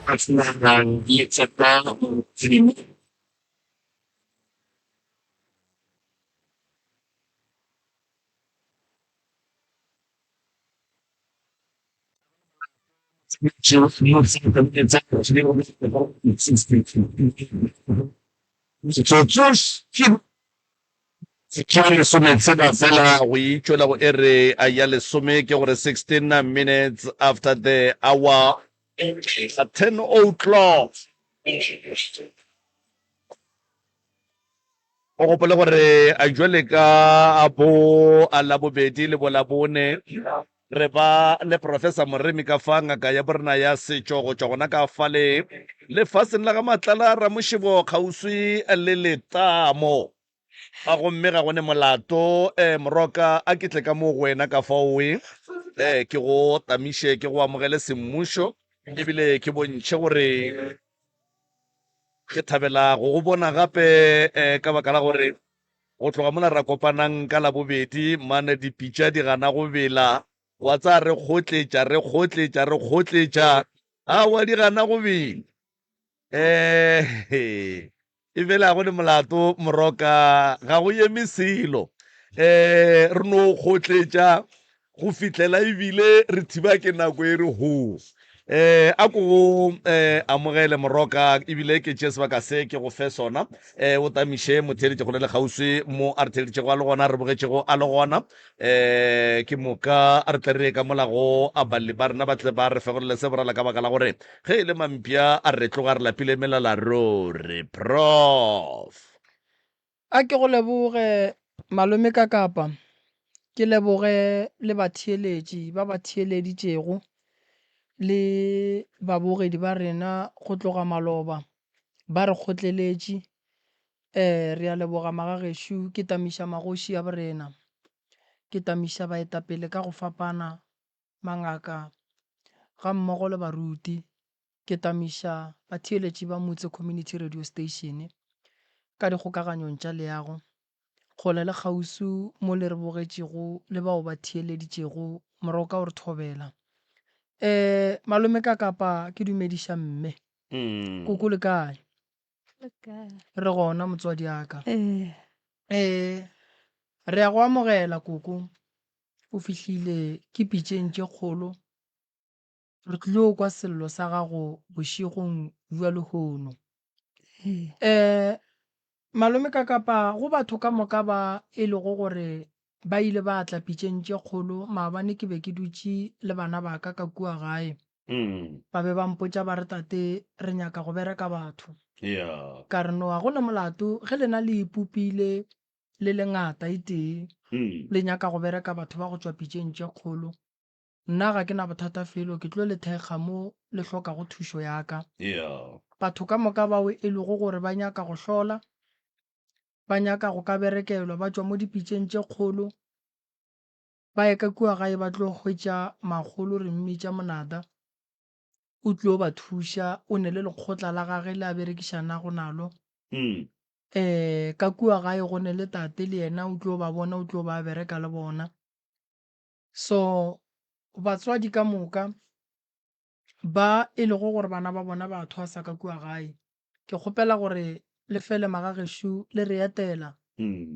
Aslan Yitzhak Dream fela go itšwela go ere a ya lesome ke gore 16 minutes after the hour at 10 o'clock. o gopole gore a jwale ka bo a labobedi le bo labone re ba le professor moremi ka fa ngaka ya borena ya setšo go tšwa gona ka fa le lefatsheng la ga matlala ramošebo kgauswi le letamo a gomme ga gone molato moroka a ketle ka mo go wena ka faowe ke go tamiše ke go amogele semmušo ebile ke bontšhe gore ke thabela go go bona gape ka baka la gore go tloga mola ra kopanang ka labobedi mane dipitša di gana go bela wa tsa re kgotletša awa di gana go bela e fela go le molato moroka ga go eme selo re no kgotletša go fihlela ebile re thiba ke nako e re ho a ko go amogele moroka ebile ke tše sebaka se ke go fe sona o tamiše motheletše go le le kgauswi mo a re theleditšego a le gona a re bogetšego a le gona ke moka a re tle re ka molago a balli ba rena ba tle ba re fegolele se borala ka baka la gore ge e le mampia a re tloga re lapile melela ruri prof a ke go leboge malome ka kapa ke leboge le batheeletši ba ba theeleditšego le babogedi ba rena go tloga maloba ba re kgotleletše re a leboga magagešo ke tamiša magoši ya borena ke tamiša baetapele ka go fapana mangaka ga mmogo le baruti ke tamiša batheeletši ba motse community radio station ka dikgokaganyong tša leago kgole le kgausu mo le re bogetšego le bao ba theeleditšego moroka o re thobela malome ka kapa ke dumediša mme koko le kae re gona motswadi aka re ya go amogela koko o fihlile ke pitšeng tše kgolo re tlile kwa sello sa gago bošegong bja lehono malome ka kapa go batho ka moka ba e lego gore ba ile ba tla pitšeng tše kgolo maabane ke be ke dutše le bana ba ka kua gae ba be ba mpotša ba re tate re nyaka go bereka batho ka re noa go le molato ge lena le ipopile le lengata tee le nyaka go bereka batho ba go tšwa pitšeng tše kgolo nna ga ke na bothata felo ke tlo le thekga mo le hloka go thušo yaka batho ka moka bao e lego gore ba nyaka go hlola ba nyaka go ka berekelwa ba tšwa mo dipitšeng tše kgolo ba ye ka kua gae ba tlo hwetša magolo re mmitša monata o tlo ba thuša o ne le lekgotla la gage le a berekišanago nalo ka kua gae go ne le tate le yena o tlo ba bona o tlo ba bereka le bona so batswadi ka moka ba e lego gore bana ba bona ba thwasa ka kua gae ke kgopela gore le fele magagešo le re etela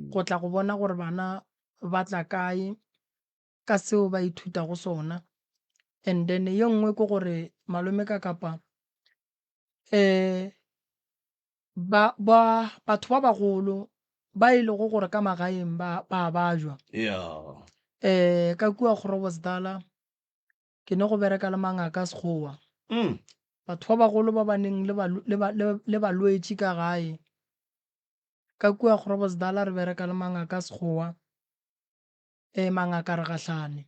go tla go bona gore bana ba tla kae ka seo ba ithuta go sona and then ye nngwe ke gore malome ka kapa batho ba bagolo ba ile go gore ka magaeng ba jwa ka kua Groblersdal ke ne go bereka le mangaka sekgowa batho ba bagolo ba baneng le balwetši ka gae ka kua Groblersdal re bereka le mangaka sekgowa mangaka re gahlane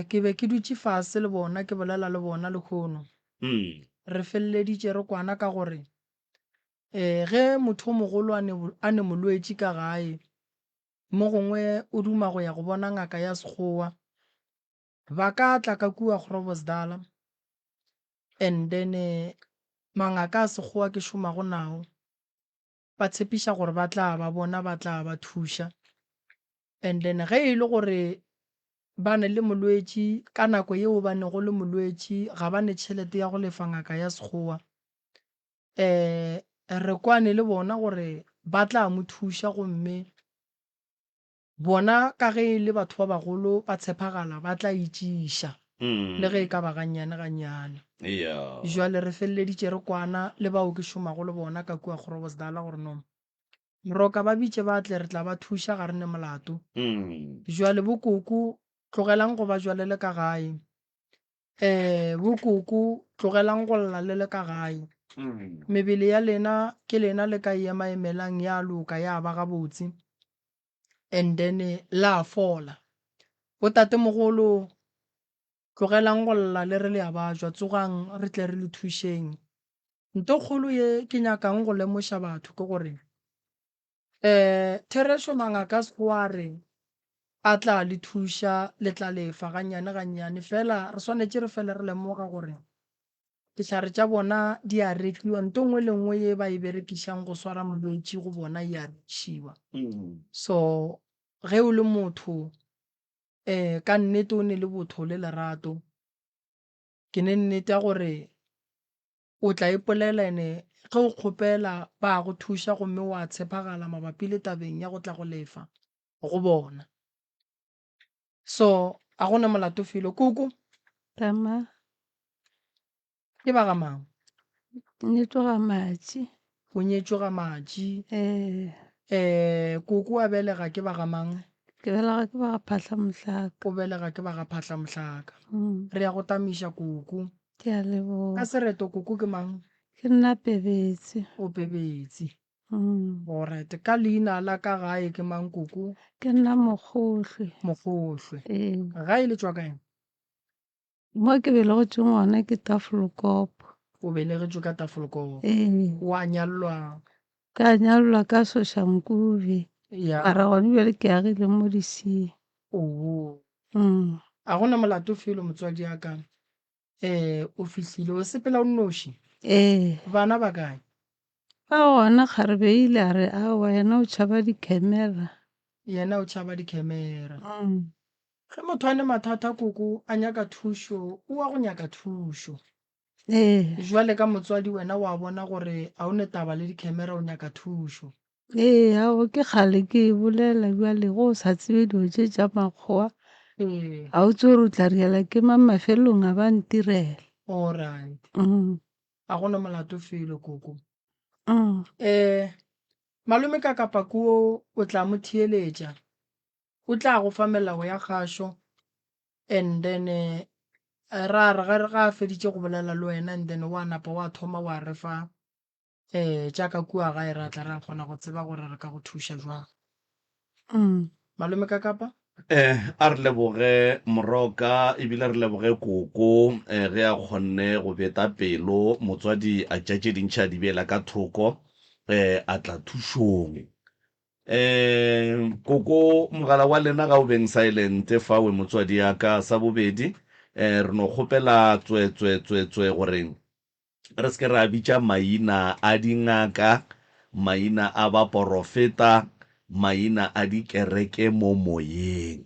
ke be ke dutše fase le bona ke bolela le bona le khono re feleleditše re kwana ka gore ge motho o mogolo a ne molwetši ka gae mo gongwe o duma go ya go bona ngaka ya sekgowa ba ka tla ka kua Groblersdal and then mangaka a sekgowa ke šoma go nao ba tshepiša gore ba tla ba bona ba tla ba thuša and then ge e le gore ba ne le molwetši ka nako yeo ba ne go le molwetši ga ba ne tšhelete ya go lefa ngaka ya sekgowa re kwane le bona gore ba tla mo thuša gomme bona ka ge le batho ba bagolo ba tshepagala ba tla itšiša le ge e ka ba gannyane gannyane jwale re feleleditše re kwana le bao ke šomago le bona ka kua Groblersdal gore no moroka ba bitše ba tle re tla ba thuša ga re ne molato jwale bokoko tlogelang go ba jwalele ka gae bokoko tlogelang go lla le ka gae mebele ya lena ke lena le ka emaemelang ya loka ya ba gabotse and then la fola botate mogolo tlogelang go lla le re le a bajwa tsogang re tle re le thušeng nto kgolo ye ke nyakang go lemoša batho ke gore Thereso mangaka sekgoare a tla le thuša le tla lefa gannyane gannyane fela re swanetše re fele re lemoga gore dihlare tša bona di a rekiwa nto nngwe le nngwe ye ba e berekišang go swara molwetši go bona e a rekišiwa so ge o le motho ka nnete o ne le botho le lerato ke ne nnete gore o tla ipolela ene ge o kgopela ba go thuša gomme wa tshepagala mabapi le tabeng ya go tla go lefa go bona so a gona molato felo koko Tama ke ba ga mang nyetso ga matši o nyetšwe ga matši koko a belega ke ba ga mang ke belega ke ba ga phahla mohlaka o belega ke ba ga phahla mohlaka re ya go tamiša koko ke a leboga ka sereto koko ke mang ke nna Pebetse o Pebetse alright ka leina la ka gae ke mang koko ke nna Mokgohlwe Mokgohlwe gae le tswa kae mo ke belegotšeng gona ke Tafelkopo o belegetšwe ka Tafelkopo wa nyalwa ka nyalwa ka Soshanguve ya mara gone bjale ke agile mo Disie a gona molato felo motswadi ya ka o fihlile o sepela o nnoši bana ba kae ba gona kgare beile a re awa yena o tšhaba di-camera yena o tšhaba di-camera ge motho a ne mathata koko a nyaka thušo o wa go nyaka thušo jwale ka motswadi wena wa bona gore a o ne taba le di-camera o nyaka thušo ao ke kgale ke e bolela bjale go o sa tsebe dio tše tša makgowa ga o tse gore o tla riela ke mang mafelong a ba ntirela alright a gona molato felo koko malome ka kapa kuo o tla mo thieletša o tla go fa melao ya kgašo and then ra re ga a feditše go bolela le wena and then wa napa wa thoma wa re fa jaaka kua gae ra tla ra kgona go tseba gore re ka go thuša jwang malome ka kapa a re leboge moroka ebile re leboge koko ge a kgonne go beta pelo motswadi a tšatše dintšha di bela ka thoko a tla thušong koko mogala wa lena ga o beng silent fawe motswadi yaka sa bobedi re no kgopela tswe gore re se ke ra bitša maina a dingaka maina a baporofeta maina a dikereke mo moyeng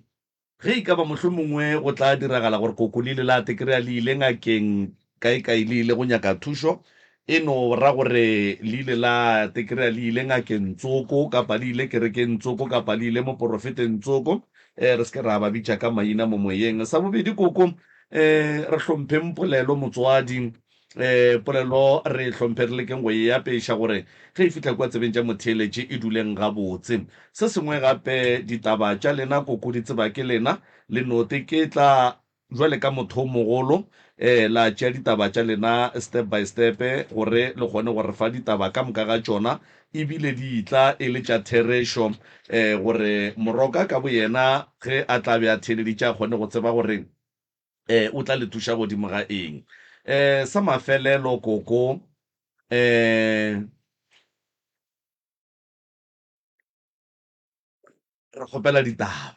ge e ka ba mohlomongwe go tla diragala gore koko le ile la tekry-a le ile ngakeng kae le ile go nyaka thušo e no ra gore le ile la tekry-a le ile ngakeng tsoko kapa le ile kerekeng tsoko kapa le ile mo porofeteng tsoko re se ke ra ba bitša ka maina mo moyeng sa bobedi koko re hlompheng polelo motswadi polelo re hlomphe re lekeng go e apeiša gore ge e fitlha kwa tsebeng tša motheeletše e duleng gabotse se sengwe gape ditaba tša lena koko di tseba ke lena le note ke tla jwale ka motho o mogolo la tšea ditaba tša lena step by step gore le kgone gore fa ditaba ka moka ga tšona ebile di tla e le tša therešo gore moroka ka bo yena ge a tla be a theeleditše a kgone go tseba gore o tla le thuša godimo ga eng sa mafelelo koko re kgopela ditaba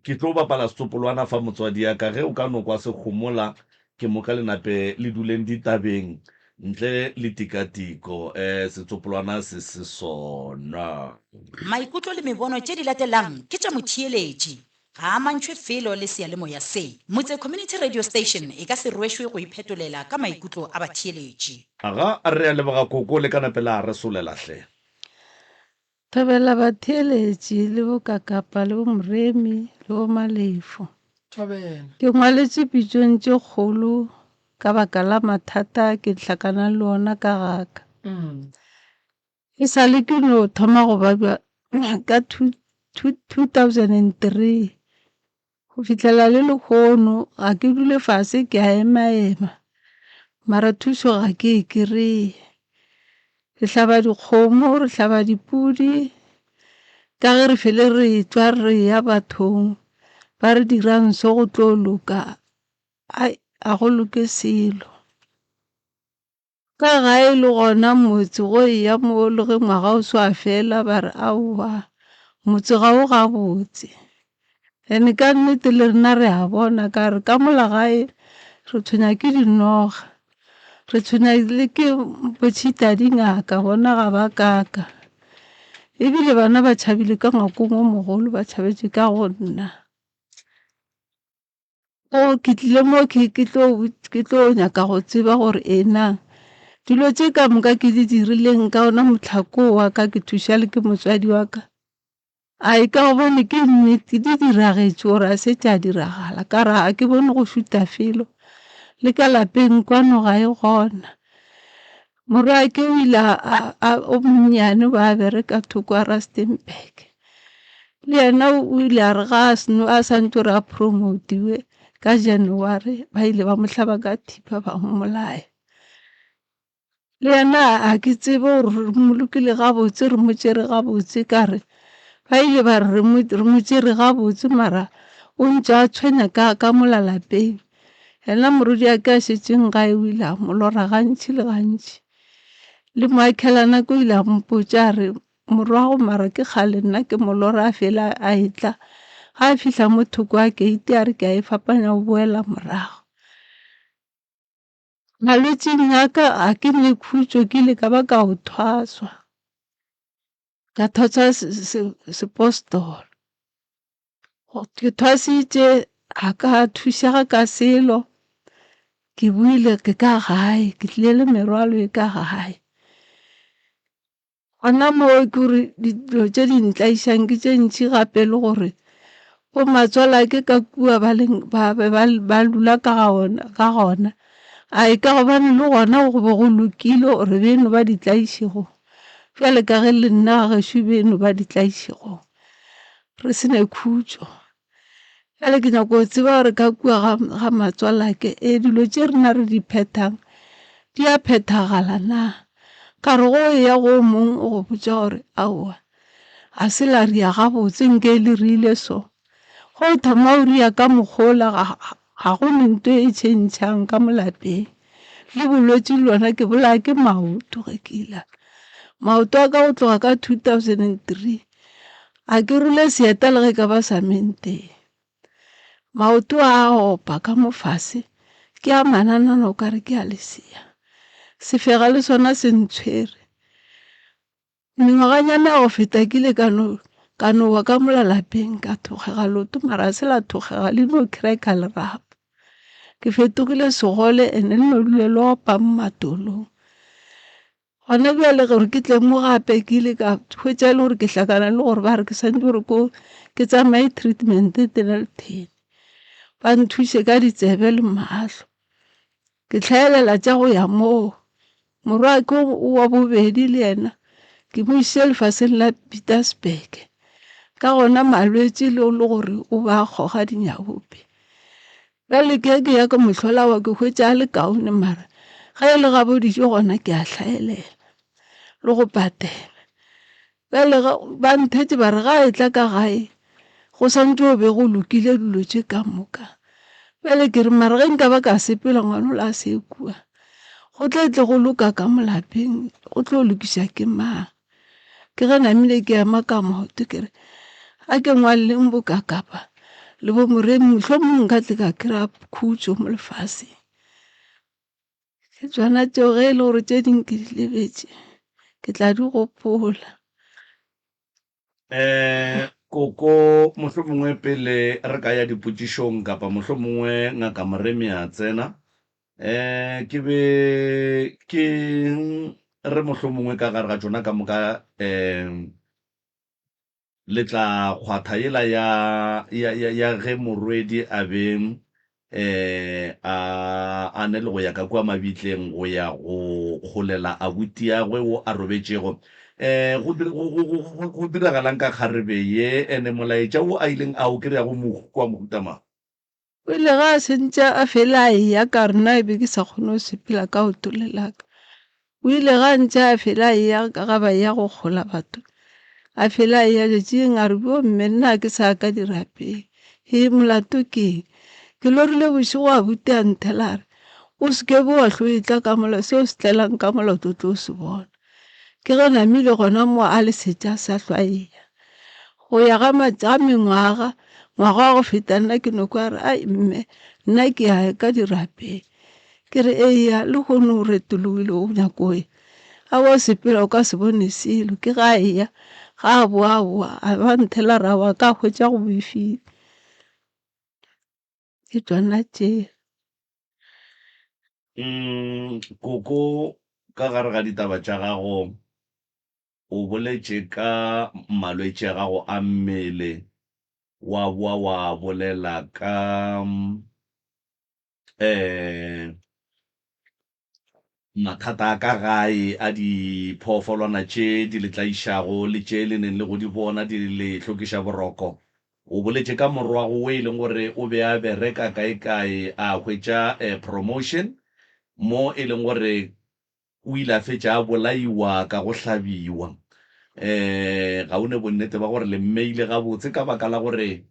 ke tlo bapala setsopolwana fa motswadi ya ka ge o ka no kwa se kgomola ke mo ka lenape le duleng ditabeng ntle le tikatiko setsopolwana se sona. Maikutlo le mebono tše di latelang ke tša motheeletši ga a mantšhwe felo le seyalemoya se. Motse Community Radio Station e ka se rwešwe go iphetolela ka maikutlo a batheeletši. Aga a re a leboga koko le ka napela a re solelahle. Thobela batheeletši le bokakapa le bomoremi le bomalefo. Thobela. Ke ngwaletše pitšong tše kgolo ka baka la mathata ke hlakana le ona ka gaka. E sa le ke no thoma go babja ka 2003 go fihlela le lekgono ga ke dule fase ke a ema mara thuso ga ke e kry-e. Re hlaba dikgomo, re hlaba dipudi ka ge re fele re tswa re ya bathong ba re dirang so go tlo loka a go loke selo. Ka gae le gona motse go ya mo le ge ngwaga o swa fela ba re aowa motse ga o ga botse. Ene ka nnete le rena re a bona ka re ka mola gae re tshwenya ke dinoga. Re tshwenya le ke botšhita dingaka bona ga ba kaka. Ebile bana ba tšhabile ka ngwakong o mogolo ba tšhabetše ka go nna. Ke tlile mo ke tlo nyaka go tseba gore ena dilo tše ka moka ke di dirileng ka ona motlhako wa ka ke thuša le ke motswadi wa ka. A e ka gobane ke nnete di diragetše gore a se tša diragala ka ra ke bone go šuta felo le ka lapeng kwano ga e gona. Morake o ile o monnyane ba bereka thoko a Rustenburg. Le yena o ile a re ga a santse re a promotiwe ka January ba ile ba mo hlaba ka thipa ba mmolaya. Le yena a ke tsebe gore re mo lokile gabotse re mo tšere gabotse ka re ba ile ba re mo tšere gabotse mara o ntse a tshwenya ka mola lapeng. Yena morudi a ka šetšeng gae o ile a mo lora gantši le gantši. Le moakhelana ko ile a mpotša re morwago mara ke kgale nna ke mo lora a fela a etla ga a fihla mo thoko a keite a re ke a e fapanya o boela morago. Malwetšing a ka a ke mekhutšo ke ile ka ba ka o thwaswa. Ka thwaswa sepostolo. Ke thwasitše a ka thušega ka selo. Ke buile ke ka gae ke tlile le merwalo e ka gae. Gona mo ke re dilo tše di ntlaišang ke tše ntši gape le gore bo matswala ke ka kua ba lula ka gona. A e ka gobane le gona go be go lokile gore beno ba di tlaišego. Fela ka ge le nna gešo beno ba di tlaišego. Re sene khutšo. Fela ke nyako go tseba gore ka kua ga matswala ke dilo tše rena re di phethang di a phethagala na. Ka re go ya go mong o go botša gore aowa a se la ria gabotse nke le rile so. Go thoma o ria ka mokgola ga go nento e tšhentšhang ka molapeng. Le bolwetši lona ke bolaya ke maoto ge ke ila. Maoto a ka go tloga ka 2003 a ke rule seeta le ge ka ba samenteng. Maoto a opa ka mofase ke a mananana o ka re ke a lesea. Sefega le sona se ntshwere. Mengwaganyana go feta kile ka no wa ka mola lapeng ka thogega loto mara se la thogega le no kreka lerapo. Ke fetogile segole ene le no dule le opa mmatolong. Gona bjale gore ke tle mo gape ke ile ka hwetša le gore ke hlakana le gore ba re ke santse gore ke tsamaye treatment Denelton. Ba nthuše ka ditsebe le mahlo. Ke tlhaelela tša go ya moo. Morwa ke wa bobedi le yena ke mo išitše lefaseng la Pietersburg ka gona malwetši le gore o ba kgoga dinyabope. Bjale ke ya ka mohlola wa ke hwetša le kaone mara ga e le gabo dijo gona ke a hlaelela le go patela. Bjale ba nthetše ba re ga e tla ka gae go santse o be go lokile dilo tše ka moka. Bjale ke re mara ge nka ba ka sepela ngwana o la se kua. Go tle go loka ka molapeng go tlo lokiša ke mang. Ke ge namile ke ema ka maoto ke re a ke ngwaleng bokakapa le bo moremi mohlomong nka tle ka kry-a khutšo mo lefaseng. ke tswana tšeo ge e le gore tše ding ke di lebetše ke tla di gopola. Koko mohlomongwe pele re ka ya dipotšišong kapa mohlomongwe ngaka Moremi a tsena ke be ke re mohlomongwe ka gare ga tšona ka moka le tla kgwatha yela ya ge morwedi a be a ne le go ya ka kwa mabitleng go ya go kgolela abuti yagwe o a robetšego go diragalang ka kgarebe ye ene molaetša o a ileng a o kry-ago kwa mohutamang O ile ga a sentše a fela a eya ka rena e be ke sa kgone go sepela ka otolelaka. O ile ga ntše a fela a eya ka ga ba ya go kgola batho a fela a eya letšeng a re bo mme nna ke sa ka dirapeng he molato ke ke lorile bošego a bute a nthela re o seke bo wa hlo etla ka mola seo se tlelang ka molato tlo se bona. Ke ge namile gona mo a le setša sa hlwaeya go ya ga mengwaga ngwaga go feta nna ke no kwa re ai mme nna ke ya ka dirapeng ke re eya le gone o retologile o nyako a wa sepela o ka se bone selo ke ga eya ga a boa a ba nthela ra wa ka hwetša go boifile ke tsona tše. Koko ka gare ga ditaba tša gago o boletše ka malwetši a gago a mmele wa boa wa bolela ka mathata a ka gae a diphoofolwana tše di le tlaišago le tše le neng le go di bona di le hlokiša boroko. O boletše ka morwago o e leng gore o be a bereka kae a hwetša promotion mo e leng gore o ile a fetša a bolaiwa ka go hlabiwa. Ga o ne bonnete ba gore le mme ile gabotse ka baka la gore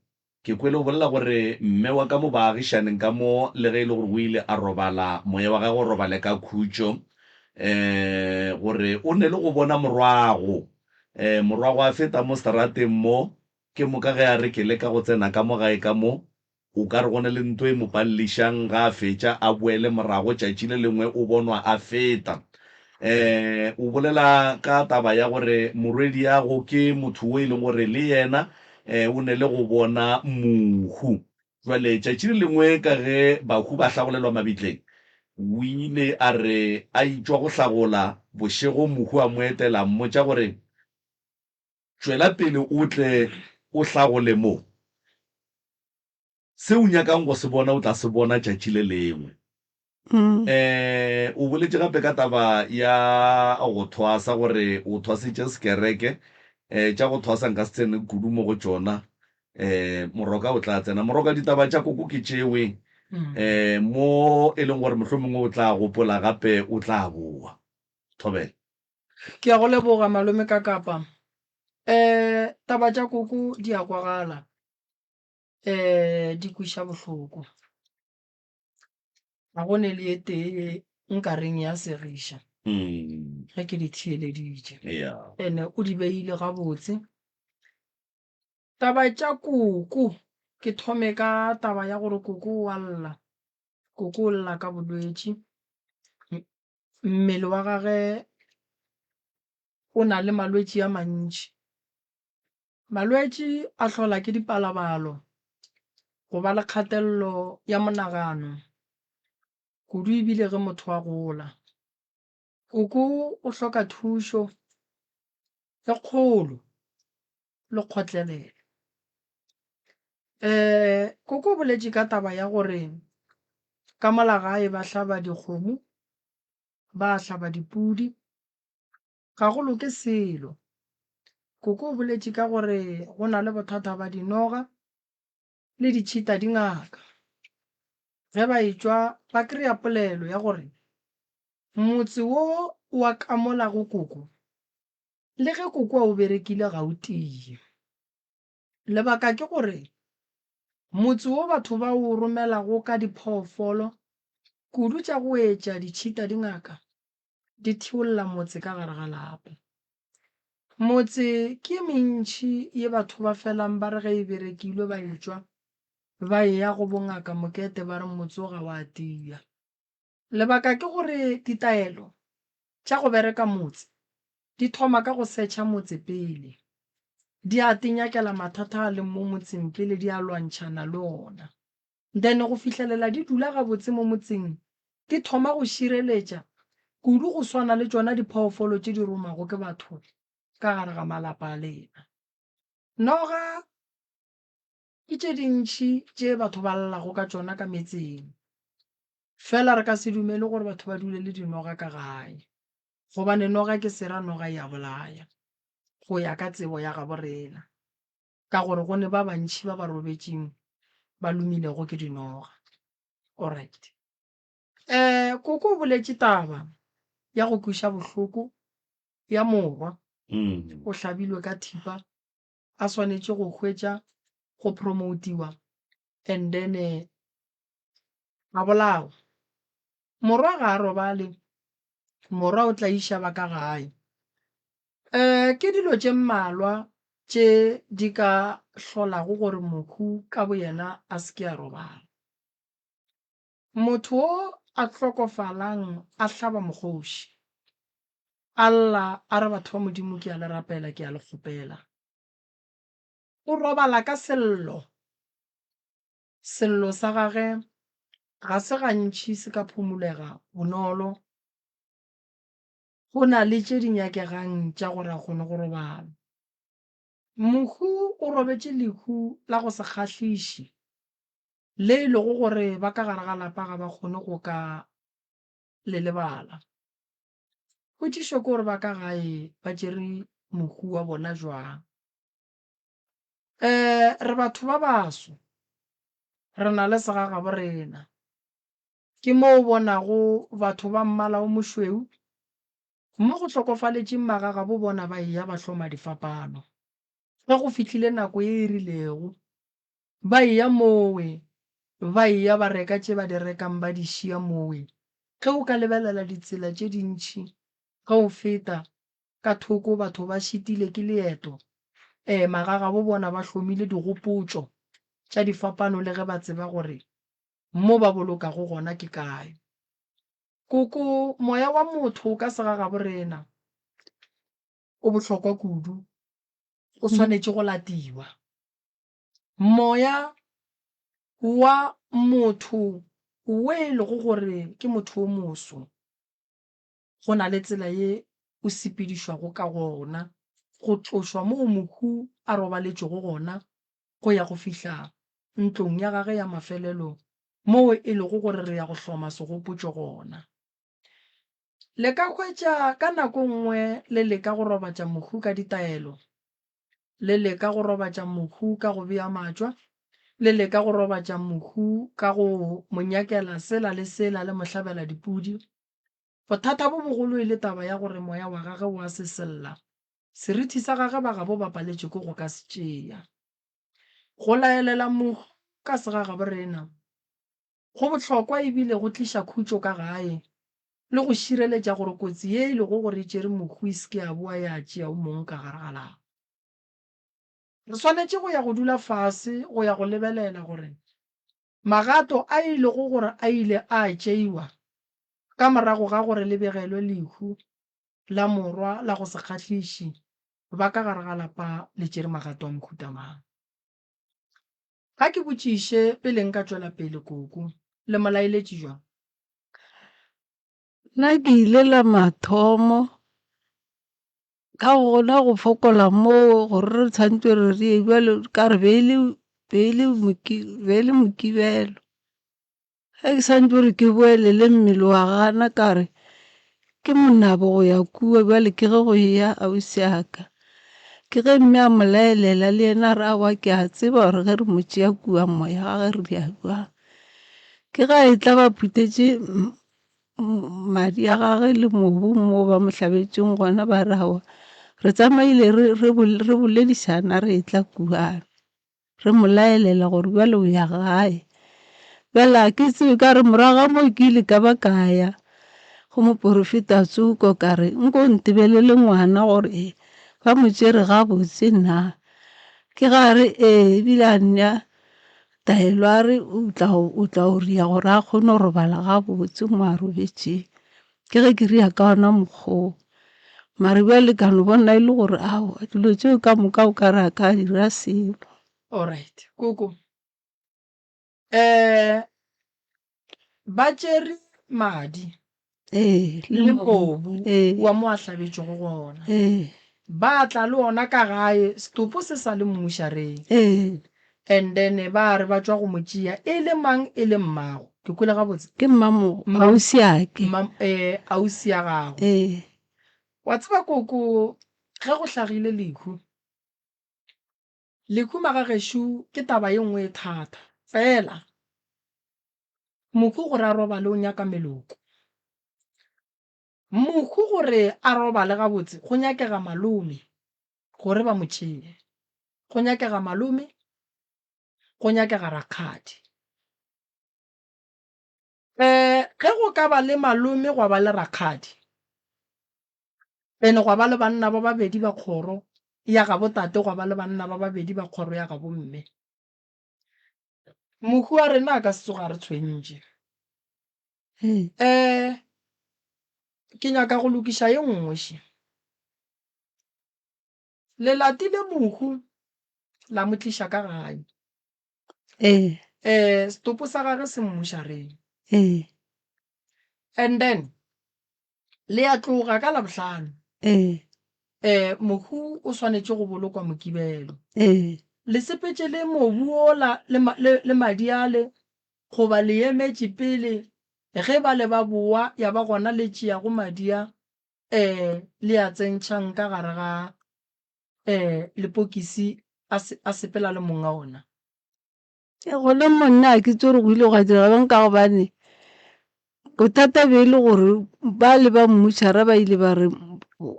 ke kwele o bolela gore mme wa ka mo baagišaneng ka mo le ge e le gore o ile a robala moya wa gage o robale ka khutšo gore o ne le go bona morwago a feta mo seterateng mo ke moka ge a re ke leka go tsena ka mo gae ka mo o ka re gone le ntho e mo pallišang ga a fetša a boele morago tšatši le lengwe o bonwa a feta. O bolela ka taba ya gore morwedi yago ke motho o e leng gore le yena o ne le go bona mohu. Jwale tšatši le lengwe ka ge bahu ba hlagolelwa mabitleng o ile a re a itšwa go hlagola bošego mohu a mo etela mmotša gore tšwela pele o tle o hlagole mo se o nyakang go se bona o tla se bona tšatši le lengwe. O boletše gape ka taba ya go thwasa gore o thwasitše sekereke tša go thwasa nka se tsene kudu mo go tšona moroka o tla tsena moroka ditaba tša koko ke tšewe mo e leng gore mohlomongwe o tla gopola gape o tla boa Thobela. Ke ya go leboga malome ka kapa taba tša koko di a kwagala di kwiša bohloko ga go ne le ye tee nkareng ya segiša ge ke di theeleditše ene o di beile gabotse. Taba tša koko ke thome ka taba ya gore koko o lla ka bolwetši mmele wa gage o na le malwetši a mantši. Malwetši a hlola ke dipalabalo go ba le kgatelelo ya monagano kudu ebile ge motho a gola. Koko o hloka thušo e kgolo le kgotlelelo. Koko o boletše ka taba ya gore ka mola gae ba hlaba dikgomo ba hlaba dipudi ga go loke selo. Koko o boletše ka gore go na le bothata ba dinoga le ditšhita dingaka ge ba etšwa ba kry-a polelo ya gore motse wo wa ka mola go koko le ge koko a o berekile Gauteng. Lebaka ke gore motse wo batho ba o romelago ka diphoofolo kudu tša go etša ditšhita dingaka di theolla motse ka gare ga lapa. Motse ke mentši ye batho ba felang ba re ge e berekilwe ba etšwa ba ya go bongaka mokete ba re motse o ga wa tia. lebaka ke gore ditaelo tša go bereka motse di thoma ka go setšha motse pele, di a tinyakela mathata a leng mo motseng pele di a lwantšhana le ona, then go fitlhelela di dula gabotse mo motseng di thoma go šireletša kudu go swana le tšona diphoofolo tše di romago ke batho ka gare ga malapa a lena. Noga ke tše dintšhi tše batho ba llago ka tšona ka metseng, fela re ka se dumele gore batho ba dule le dinoga ka gae, gobane noga ke sera, noga ya bolaya go ya ka tsebo ya gabo rena, ka gore go ne ba bantšhi ba ba robetšeng ba lumilego ke dinoga. Alright, koko o boletše taba ya go kwiša bohloko ya morwa o hlabilwe ka thipa a swanetše go hwetša go promotiwa and then a bolawa. Morwa ga a robale, morwa o tla iša ba ka gae. Ke dilo tše mmalwa tše di ka hlolago gore mohu ka bo yena a se ke a robala. Motho o a hlokofalang a hlaba mokgoši, alla a re batho ba modimo ke a le rapela, ke a le kgopela. O robala ka sello sa gage ga se gantši se ka phumulega bonolo, go na le tše di nyakegang tša gore a kgone go robala. Mohu o robetše lehu la go se kgahliše le e lego gore ba ka gare ga lapa ga ba kgone go ka le lebala. Potšišo ke gore ba ka gae ba tšere mohu wa bona jwang. Re batho ba baso re na le segaga borena, ke mo o bonago batho ba mmala o mošweu mo go hlokofaletšeng magaga bo bona ba eya ba hloma difapano. Ge go fihlile nako e e rilego ba eya mowe, ba eya ba reka tše ba di rekang ba di šia mowe. Ge o ka lebelela ditsela tše dintšhi ga o feta ka thoko batho ba šitile ke leeto, magaga bo bona ba hlomile digopotšo tša difapano le ge ba tseba gore mo ba bolokago gona ke kae. Koko moya wa motho ka segaga borena o bohlokwa kudu, o swanetše go latiwa. Moya wa motho o e lego gore ke motho o moso, go na le tsela ye o sepedišwago ka gona go tlošwa moo mohu a robaletšego gona go ya go fihla ntlong ya gage ya mafelelo moo e lego gore re ya go hloma segopotšo gona. Le ka hwetša ka nako nngwe le leka go robatša mohu ka ditaelo, le leka go robatša mohu ka go bea matšwa, le leka go robatša mohu ka go monyakela sela le sela le mohlabela dipudi. Bothata bo bogolo e le taba ya gore moya wa gage wa se sella, serithi sa gage ba ga bo bapaletše ko go ka se tšea. Go laelela mohu ka segaga borena go bohlokwa ebile go tliša khutšo ka gae le go šireletša gore kotsi ye e lego gore e tšere mohu e se ke ya boa ya tšea o mongwe ka gare ga lapa. Re swanetše go ya go dula fase go ya go lebelela gore magato a e lego gore a ile a tšeiwa ka morago ga gore le begelwe lehu la morwa la go se kgahliše ba ka gare ga lapa le tšere magato a mokhutamang. Ga ke botšiše pele nka tšwela pele koko le molaeletši jwang? Nna ke ile la mathomo ka gona go fokola moo gore re tshwantswe re rie bjalo ka re beile mokibelo. Ge ke santse gore ke boele le mmele wa gana ka re ke monabo go ya kua bjale ke ge go ya ausi aka. Ke ge mme a molaelela le yena ra wa ke a tseba gore ge re mo tšea kua moya ga ge re di a jwang. Ke ga e tla ba phutetše madi a gage le mobu mo ba mo hlabetšeng gona ba rawa. Re tsamaile re boledišana re tla kuana. Re molaelela gore bjale o ya gae. Bjale a ke tsebe ka re morago mo ke ile ka ba ka ya go moporofeta Tsuko ka re nko ntebelele ngwana gore ba mo tšere gabotse na. Ke ga re ebile a nna taelo a re o tla o ria gore a kgone go robala ga botse mo a robetseng ke ge ke ria ka ona mokgwa mare bjale ka no bona e le gore aowa dilo tseo ka moka o ka re a ka dira selo. Alright, Koko. Ba tšere madi le mobu wa mo a hlabetšego gona. Ba tla le ona ka gae stopo se sa le mmušareng. And then ba re ba tswa go motšea e le mang e le mmago. Ke kwele gabotse. Ke mmamo ausi ake. Ausi ya gago. Wa tseba Koko ge go hlagile lehu magagešo ke taba ye nngwe e thata fela mokhu gore a robale o nyaka meloko. Mokhu gore a robale gabotse go nyakega malome gore ba mo tšee. Go nyakega malome, go nyakega rakgadi. Ge go ka ba le malome go ba le rakgadi ene go ba le banna ba babedi ba kgoro ya ga botate go ba le banna ba babedi ba kgoro ya ga bomme. Mokhu a rena a ka se tsoga re tshwentše. Ke nyaka go lokiša ye nngwe. Le latile mokhu la mo tliša ka gae. Stopo sa gage se mmušareng. And then le a tloga ka Labohlano. Mokhu o swanetše go bolokwa mokibelo. Le sepetše le mobu ola le madi ale goba le emetše pele ge ba le ba boa ya ba gona le tšea go madia le a tsentšhang ka gare ga lepokisi a sepela le monga ona. Gona monna ke tsore go ile ga dira bang ka gobane bothata be le gore ba le ba mmušara ba ile ba re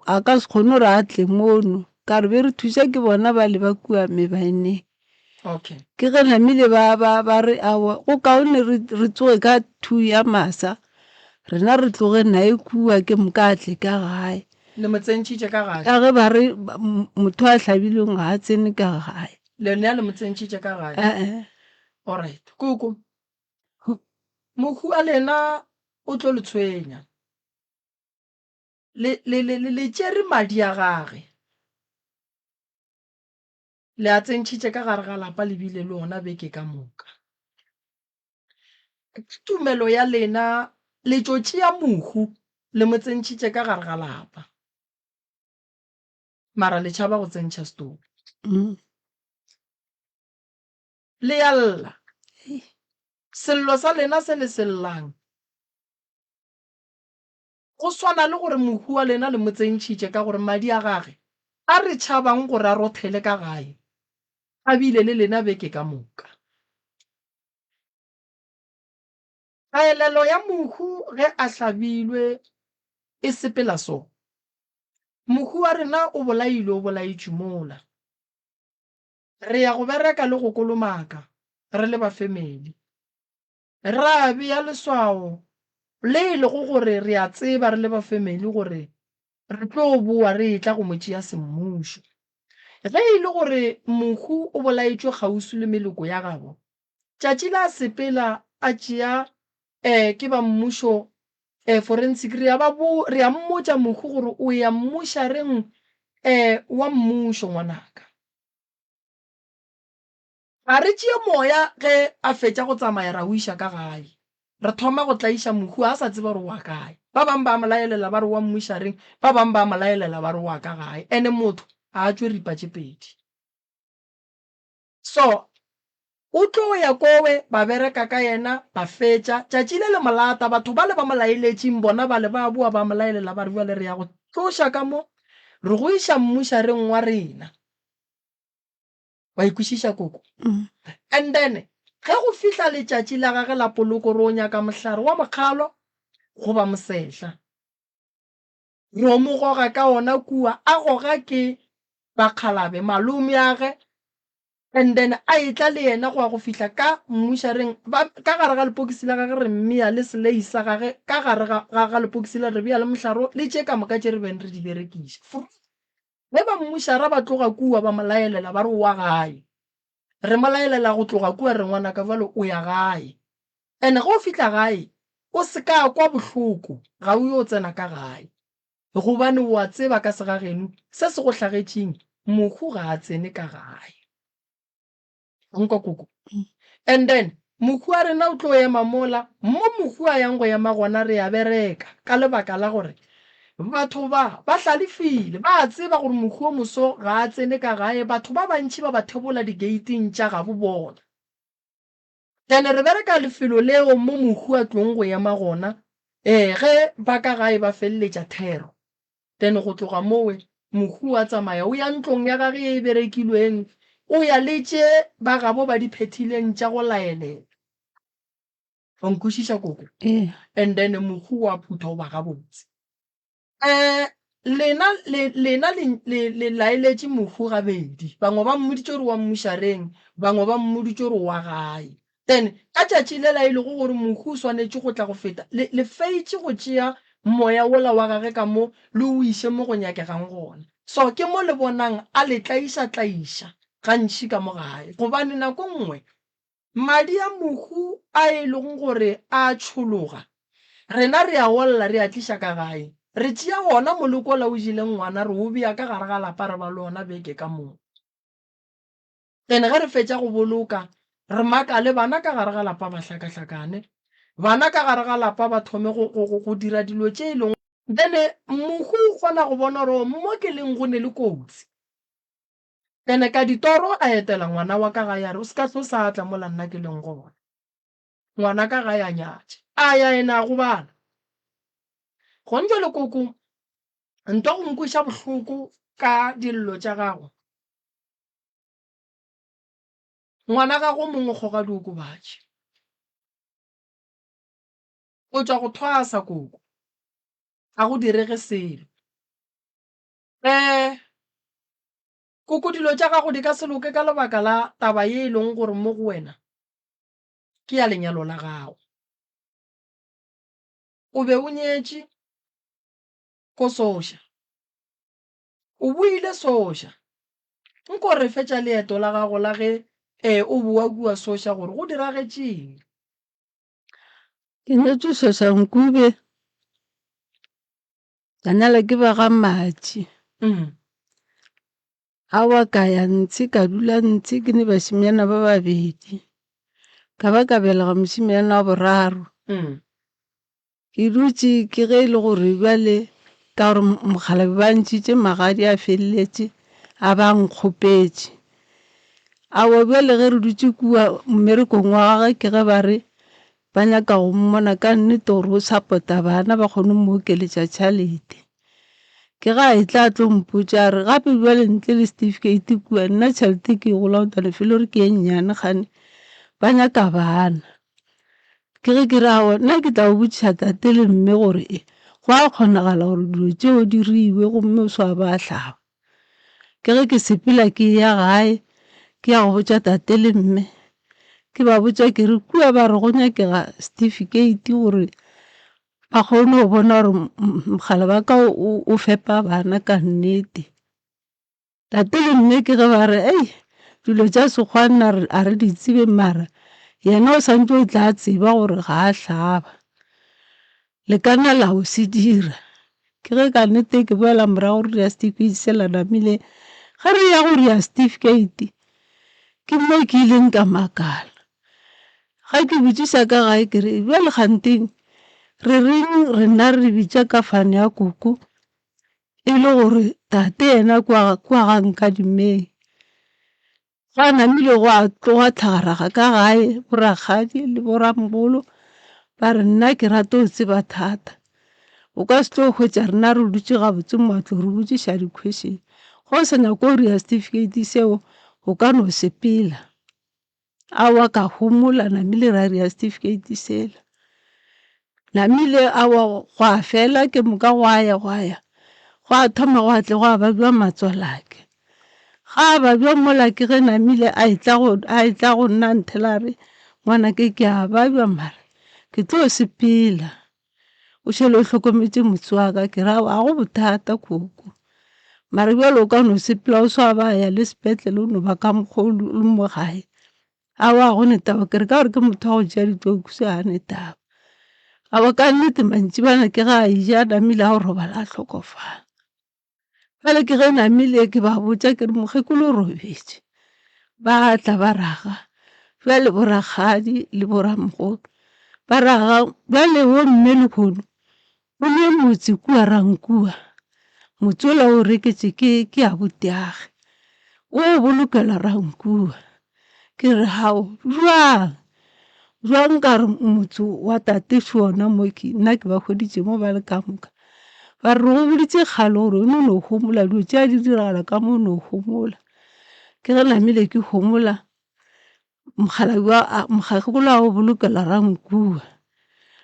a ka se kgone gore a tle mono ka re be re thuša ke bona ba le ba kua mebaeneng. Okay. Ke ge namile ba re awa go kaone re tsoge ka 2 ya masa rena re tloge nae kua ke mokatle ka gae. Le mo tsentšhitše ka gae. Ka ge ba re motho a hlabileng ga a tsene ka gae. Le ne le mo tsentšhitše ka gae. Alright, Koko. Mokhu a lena o tlo le tshwenya. Le tšere madi a gage. Le a tsentšhitše ka gare ga lapa le bile le ona beke ka moka. Tumelo ya lena le tšo tšea mokhu le mo tsentšhitše ka gare ga lapa. Mara le tšhaba go tsentšha stopo. Le ya lla. Sello sa lena se le sellang. Go swana le gore mokhu wa lena le mo tsentšhitše ka gore madi a gage a re tšhabang gore a rothele ka gae. A bile le lena beke ka moka. Taelelo ya mokhu ge a hlabilwe e sepela so. Mokhu wa rena o bolailwe o bolaitšwe mola. Re ya go bereka le go kolomaka re le ba family. Ra bea leswao le ile go gore re a tseba re le ba family gore re tlo boa re tla go motšea semmušo. Ge ile gore mokhu o bolaitšwe kgauswi le meloko ya gabo. Tšatši la sepela a tšea ke ba mmušo forensic re a mmotša mokhu gore o ya mmušareng wa mmušo ngwanaka. Ga re tšee moya ge a fetša go tsamaya ra o iša ka gae. Re thoma go tlaiša mokhu a sa tseba gore wa kae. Ba bang ba mo laelela ba re wa mmušareng, ba bang ba mo laelela ba re wa ka gae. Ene motho a tšwe ripa tše pedi. So o tlo ya kowe ba bereka ka yena ba fetša tšatši le molata batho ba le ba mo laeletšeng bona ba le ba boa ba mo laelela ba re bjale re ya go tloša ka mo re go iša mmušareng wa rena. Wa ikwešiša Koko. And then ge go fihla letšatši la gage la poloko re o nyaka mohlare wa mokgalo goba mosehla. Re o mo goga ka ona kua a goga ke bakgalabe malome age. And then a etla le yena go fihla ka mmušareng ka gare ga lepokisi la gage re mmea le selei sa gage ka gare ga lepokisi la re bea le mohlaro le tše ka moka tše re beng re di berekiša. Ge ba mmušara ba tloga kua ba mo laelela ba re wa gae. re molaelela go tloga kua re ngwana ka vale o ya gae ene go fitla gae o se ka kwa bohloko ga o yo tsena ka gae gobane wa tseba ka sega geno se se go hlagetšeng mohu ga a tsene ka gae nko koko and then mohu a rena o tlo ema mola mo mohu a yang go ema gona re ya bereka ka lebaka la gore batho ba hlalefile ba tseba gore mohu o moso ga a tsene ka gae batho ba bantši ba ba thebola di-gating tša ga bo bona then re bereka lefelo leo mo mohu a tlong go ema gona ge ba ka gae ba feleletša thero then go tloga mowe mohu a tsamaya o ya ntlong ya gage e berekilweng o ya letse ba gabo ba diphethileng tša go laelela o nkwešiša koko and then mohu wa phutha o ba gabotse lena le laeletše mohu gabedi bangwe ba mmoditše gore wa mmušareng bangwe ba mmoditše gore wa gae then ka tšatši le la e lego gore mohu o swanetše go tla go feta le feitše go tšea moya wola wa gage ka mo le o iše mo go nyakegang gona so ke mo le bonang a le tlaiša gantši ka mo gae gobane nako nngwe madi a mohu a e leng gore a tšhologa rena re a wolla re a tliša ka gae re tšea gona moleko la o jeleng ngwana re o bea ka gare ga lapa re ba le ona beke ka moo ene ge re fetša go boloka re makale bana ka gare ga lapa ba hlakahlakane bana ka gare ga lapa ba thome go dira dilo tše e leng then mohu o kgona go bona gore mo ke leng go ne le kotsi ene ka ditoro a etela ngwana wa ka gae a re o se ka tlo sa tla mola nna ke leng gona ngwana ka gae a nyatše a ya ene a go bana go ntse le koko nto go nkweša bohloko ka dillo tša gago ngwana gago mongwe kgoga diokobatše o tšwa go thwasa koko a go direge selo koko dilo tša gago di ka se loke ka lebaka la taba ye e leng gore mo go wena ke ya lenyalo la gago o be o nyetše ko Soša o buile Soša nko re fetša leeto la gago la ge o bua kua Soša gore go diragetšeng ke nyetše Soša Nkube ka nyala ke ba ga Matšhe a wa ka ya ntse ka dula ntse ke ne bašimanyana ba babedi ka ba ka belega mošimanyana wa boraro ke dutše ke ge e le gore bjale ka gore mokgalabe ba ntšhitše magadi a feleletše a ba nkgopetše a wa bjale ge re dutše kua mmerekong wa gage ke ge ba re ba nyaka go mmona ka nnete gore o support-a bana ba kgone mo okeletša tšhalete ke ga e tla tlo mpotša re gape bjale ntle le certificate kua nna tšhalete ke e golaotane fele gore ke e nnyane gane ba nyaka bana ke ge ke rago nna ke tla o botšiša tate le mme gore go a kgonagala gore dilo tšeo di riwe gomme o swa ba tlhaba ke ge ke sepela ke ya gae ke ya go botša tate le mme ke ba botša ke re kua ba re go nyakega certificate gore ba kgone go bona gore mogala ba ka o fepa bana ka nnete tate le mme ke ge ba re dilo tša sekgwana a re di tsebe mara yena o santse o tla tseba gore ga a hlaba le kana la o se dira ke ge ka nnete ke boela morago gore ya certificate se la namile ga re ya gore ya certificate ke mo ke ileng ka makala ga ke botšiša ka gae ke re bjale kganteng re reng rena re bitša ka fane ya koko e le gore tate yena kua ga nka dimeng ga namile go a tloga tlhagaraga ka gae borakgadi le boramogolo ba re nna ke rata o tseba thata o ka se tlo hwetša rena re dutše gabotse moatlo re botšiša di-question go se nyako gore ya certificate seo o ka no sepela a wa ka homola namile ra re ya certificate sela namile a wa go a fela ke moka go a go a thoma go atle go a ba bja matswalake ga ba bja mola ke ge namile a etla go nna nthelare ngwana ke a ba bja mara ke tlo sepela o šele o hlokometše motse wa ka ke ra a go bothata koko mara bjalo o ka no sepela o swa ba ya le sepetlele o no ba ka mokgolo le mo gae a wa go ne taba ke re ka gore ke motho wa go ja ditoku se a ne taba a ba ka nnete mantši bana ke ga a ija namile a go robala a tlhokofala fela ke ge namile ke ba botsa ke re mokgekolo o robetse ba tla ba raga jale borakgadi le boramogolo ba raga jale wo mme le kgono o ne motse kua rankua motse ola o reketse ke a boteage o bolokela rankua ke re hao jwang ka re motse wa tateši ona mo nna ke ba hweditše mo ba le ka moka ba re go boditše kgale gore o no homola dilo tše a di diragala ka mo no homola ke ge namile ke homola mokgekolo a go bolokela rankua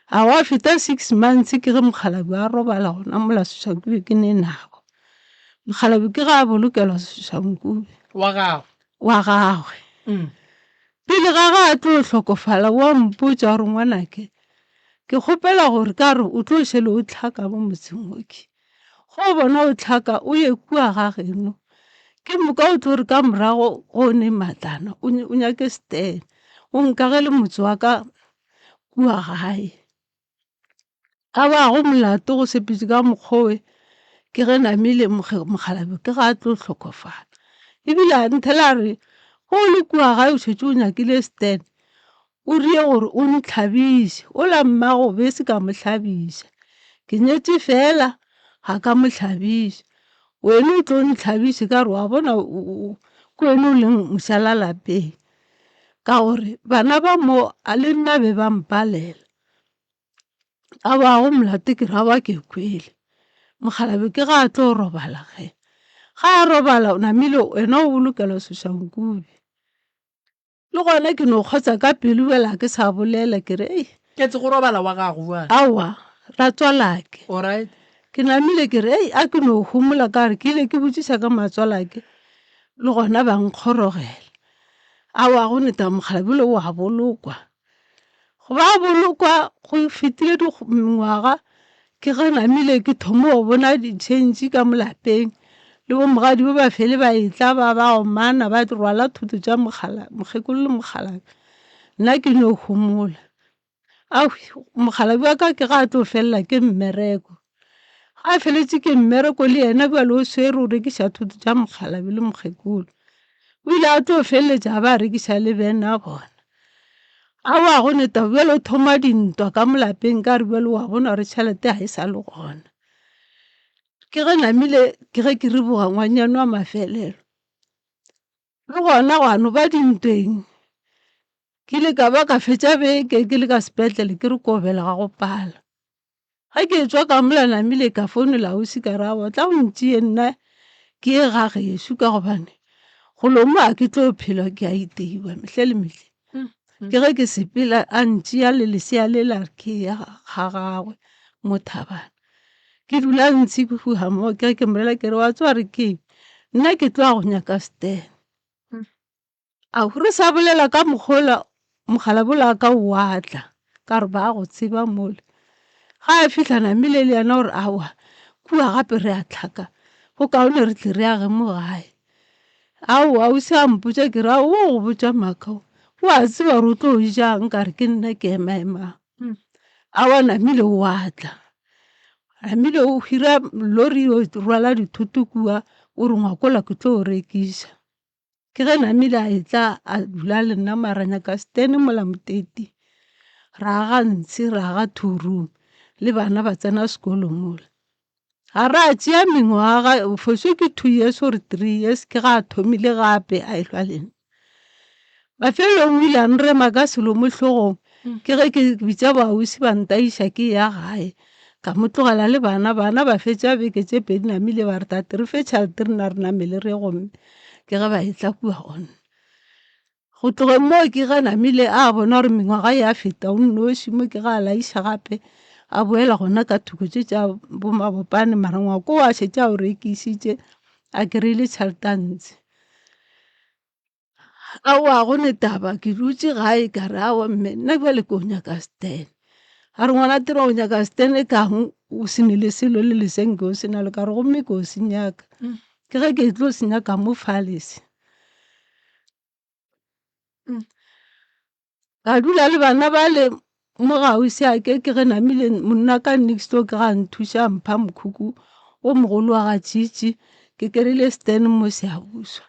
a wa feta 6 months ke ge mokgalabi a robala gona mola Soshankuve ke ne nago mokgalabi ke ga a bolokelwa Soshankuve wa gagwe pele ga a tlo hlokofala wa mpotsa gore ngwanake ke kgopela gore ka re o tlo šele o tlhaka mo motseng oke go bona o tlhaka o ye kua ga geno ke moka o tlo re ka morago go ne matlana o nyake Stan o nkagele motse wa ka kua gae a ba go molato go sepetše ka mokgowe ke ge namile mokgalabi ke ga a tlo hlokofala ebile a nthela re go le kua gae o šetse o nyakile Stan o rie gore o ntlhabiše o la mmago bese ka mohlabiša ke nyetse fela ga ka mohlabiše wena o tlo ntlhabiše ka re wa bona ko wena o leng mošala lapeng ka gore bana ba mo a le nna be ba mpalela a ba go molate ke ra wa ke kwele mokgalabi ke ga a tlo robala ge ga a robala namile wena o bolokelwa Soshankuve le gona ke no kgotsa ka pelo bela ke sa bolela ke re ke tse go robala wa gago bua awa ra tswalake alright ke namile ke re a ke no homola ka re ke ile ke botsiša ka matswalake le gona ba nkgorogela a wa go neta mokgalabi le wa bolokwa go ba bolokwa go fetile mengwaga ke ge namile ke thomo go bona di-change ka molapeng le bo mogadi bo ba fele ba etla ba omana ba rwala thoto tša mokgekolo le mokgalabi nna ke no homola mokgalabi wa ka ke ga a tlo felela ke mmereko ga a feletše ke mmereko le yena bjale o swere o rekiša thoto tša mokgalabi le mokgekolo o ile a tlo feleletša ba rekiša le bena bona a wa go neta bjale o thoma dintwa ka molapeng ka re bjale wa bona gore tšhelete ga e sa le gona ke ge namile ke ge ke re boga ngwanyana wa mafelelo le gona gano ba dintweng ke ile ka ba ka fetša beke ke le ka sepetlele ke re kobela ga go pala ga ke tswa ka mola namile ka founela ausi ka ra botla go ntšie nna ke ye ga geso ka gobane go lo mo a ke tlo phela ke a iteiwa mehle le mehle ke ge ke sepela a ntšea le lesea le la ke ya ga gagwe mo Thabana ke dula ntse ke huha mo ke mmela ke re wa tswa re ke nna ke tloa go nyaka Stan a re sa bolela ka mokgola mogalabola ka wa tla ka re ba go tseba mole ga a fihla namile le yana gore awa kua gape re a tlhaka go kaone re tle re age mo gae ao ausi a mpotsa ke ra o go botsa makao wa tseba re o tlo jang ka re ke nna ke ema a wa namile wa tla namile o hira lori o rwala dithoto kua o re ngwakola ke tlo rekiša ke ge namile a etla a dula le nna maranya ka Stan mola moteti ra ga ntse ra ga 2 room le bana ba tsena sekolo mola ga ra tšea mengwaga foso ke 2 years or 3 years ke ga a thomile gape a elwa lena mafelelong o ile a nrema ka selo mo hlogong ke ge ke bitša boausi ba ntaiša ke ya gae ka mo tlogela le bana ba fetša beke tše pedi namile ba re tate re fe tšhalete re na re namele re gomme ke ge ba etla kua gona go tloge mo ke ga namile a bona gore mengwaga ya feta o nnoši mo ke ga a laiša gape a boela gona ka thoko tše tša bomabopane marangwa ko wa šetše a o rekišitše a kry-ile tšhalete a ntse a wa go netaba ke dutše gae ka re awa mme nna bjale ke o nyaka Stan a re ngwana tira o nyaka Stan kang o sene le selo le leseng ke o sena le ka re gomme ke o senyaka ke ge ke tlo senyaka mo falese ka dula le bana ba le mo gausi a ke ge namile monna ka next door ke ga nthuša mpha mokhuku o mogolo wa ga tšitši ke kerile stand mo Seabuswa.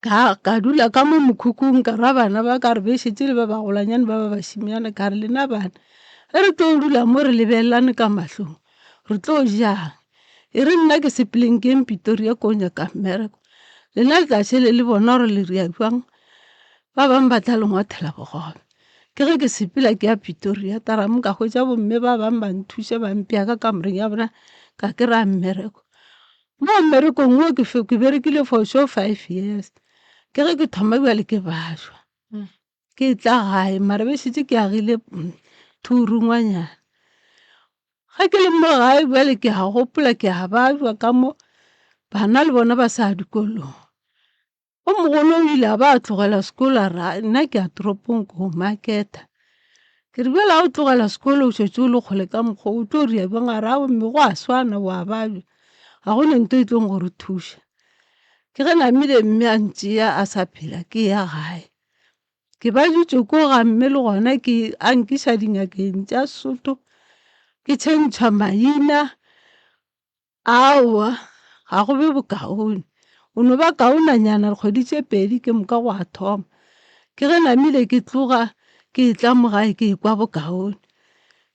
Ka dula ka mo mokhukung ka ra bana ba ka re bešetse le ba bagolanyane ba ba bašimanyana ka re lena bana re tlo dula mo re lebelelane ka mahlong re tlo jang e re nna ke sepeleng ke Pretoria ko nyaka mmereko lena le tla šele le bona gore le ria jwang ba bang ba tla lengwathela bogobe ke ge ke sepela ke ya Pretoria tara mo ka hwetša bomme ba bang ba nthuša ba mpea ka kamoreng ya bona ka ke ra mmereko mo mmerekong wo ke berekile for sure 5 years ke ge ke thoma bjale ke bašwa ke tla gae mara bešetse ke agile thurungwanyana ga ke le mo gae bjale ke a gopola ke a bajwa ka mo bana le bona ba sa dikolong o mogolo o ile a ba a tlogela sekolo a ra nna ke a toropong ko marketa ke re bjale a o tlogela sekolo o šetse o le kgole ka mokgwa o tlo ria bjang a ra mme go a swana wa bajwa ga go nento e tlong gore thuša ke ge namile mme a ntšea a sa phela ke ya gae ke ba jutse ko ga mme le gona ke a nkiša dingakeng tša Sotho ke tšhentšha maina aowa ga go be bokaone o no ba kaonanyana kgwedi tše pedi ke moka go a thoma ke ge namile ke tloga ke tla mo gae ke kwa bokaone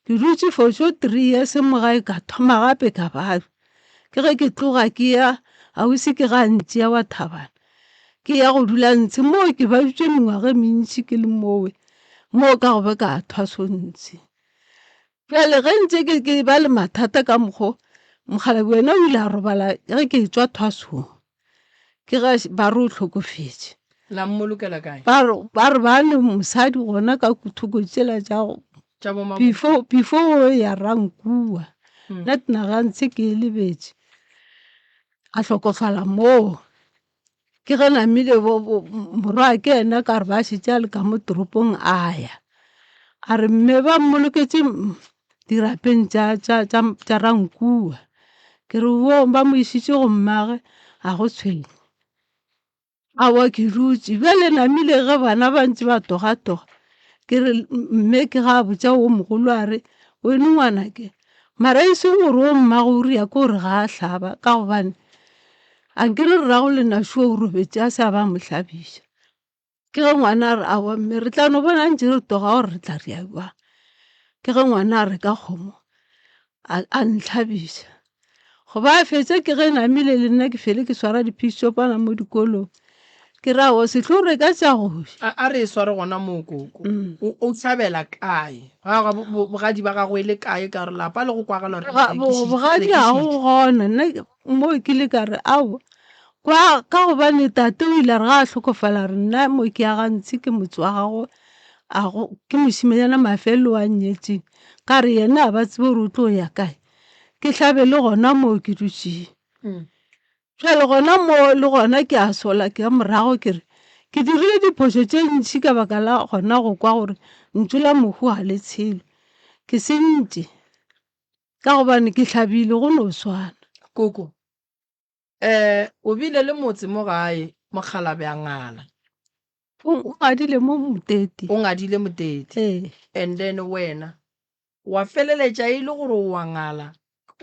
ke dutse for sure 3 years mo gae ka thoma gape ka bajwa ke ge ke tloga ke ya ausi ke ga ntšea wa Thabana ke ya go dula ntse mo ke ba jutse mengwaga mentši ke le mowe mo ka go be ka thwasontši pele ge ntse ke ba le mathata ka mokgo mokgalabi wena o ile a robala ge ke tswa thwasong ke ga ba re o hlokofetše la mmolokela kae ba re ba le mosadi gona ka thoko tsela tša tša bo before ya rankua nna tinagantse ke lebetše a hlokofala moo ke ge namile morwa ke ena ka re ba šetše a le ka mo toropong a ya a re mme ba mmoloketse dirapeng tša rankua ke re wo ba mo išitše go mmage a go tshwenye awa ke dutse bjale namile ge bana ba ntse ba togatoga ke re mme ke ga botša wo mogolo a re wene ngwana ke mara e se gore o mmago o ria ke gore ga a hlaba ka gobane a nke re rago lenašo o robetse a se a ba mo hlabiša ke ge ngwana a re awa mme re tla no bona ntse re toga gore re tla ria jwang ke ge ngwana a re ka kgomo a ntlhabiša go ba fetse ke ge namile le nna ke fele ke swara diphišopana mo dikolong ke rago setlo re ka tša goša a re e sware gona moo koko o tlhabela kae bogadi ba gago e le kae ka re lapa le go kwagala bogadi ga go gona nna mo ke le ka re ao kwa ka gobane tate o ile re ga a hlokofala re nna mo ke ya gantse ke motse wa gago ke mošimanyana mafelo wa nnyetseng ka re yena a ba tsebe gore o tlo ya kae ke hlabe le gona moo ke dutšeng jale gona mo le gona ke a sola ke ya morago ke re ke dirile diphoso tše ntšhi ka baka la gona go kwa gore ntšola mohu a le tshelo ke sentše ka gobane ke hlabile go no swana koko o bile le motse mo gae mokgalabe a ngala o ngadile mo motete o ngadile motete and then wena wa feleletša e le gore o wa ngala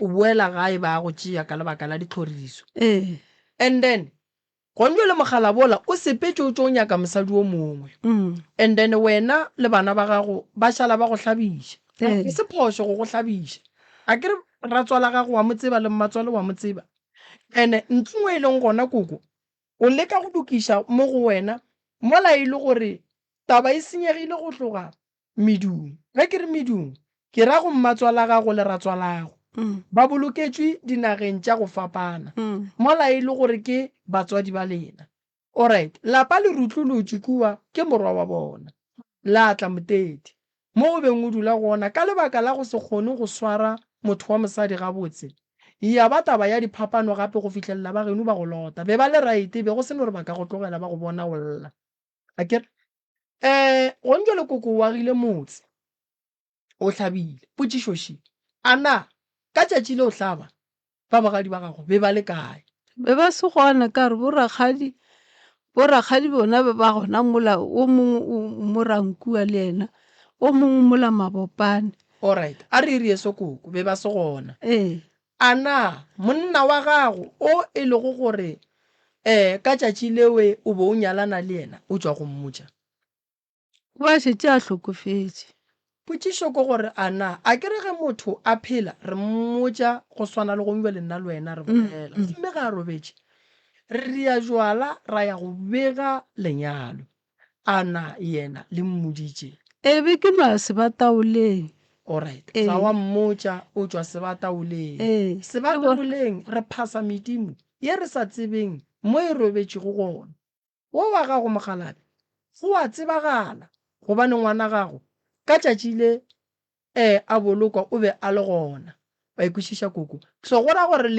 o boela gae ba go tšea ka lebaka la ditlhoriso and then gonjo le mogala bola o sepetse o tšo o nyaka mosadi o mongwe and then wena le bana ba gago ba šala ba go hlabiša e se phošo go hlabiša a ke re ratswa la gago wa mo tseba le mmatswale wa mo tseba and ntlong e leng gona koko o leka go dukiša mo go wena mola e le gore taba e senyegile go tloga medung ge ke re medung ke ra go mmatswala gago le ratswa lago ba boloketswe dinageng tša go fapana mola e le gore ke batswadi ba lena alright lapa le rutlolotše kua ke morwa wa bona la tla motete mo go beng o dula gona ka lebaka la go se kgone go swara motho wa mosadi gabotse ya ba taba ya diphapano gape go fitlhelela ba geno ba go lota be ba le right be go sene gore ba ka go tlogela ba go bona o lla a kere go ntse le koko o agile motse o hlabile potšišoši ana ka tšatši le o hlaba ba bogadi ba gago be ba le kae be ba se gona ka re borakgadi bo rakgadi bona ba gona mola o mongwe o mo rankua le ena o mongwe mola Mabopane. alright a re rie Koko be ba se gona a na monna wa gago o e lego gore ka tšatši lewe o bo o nyalana le yena o tswa go mmotša ba šetse a hlokofetse. potšišo ke gore a na a ke re ge motho a phela re mmotša go swana le go mbe le nna le wena re bolela mme ga a robetše re ria jwala ra ya go bega lenyalo a na yena le mmoditše Be ke no sebataoleng. alright sa wa mmotša o tswa sebataoleng sebataoleng re phasa medimo ye re sa tsebeng mo e robetšego gona wo wa gago Mokgalabe go a tsebagala gobane ngwana gago ka tšatši le a bolokwa o be a le gona ba ikwešiša Koko so go ra gore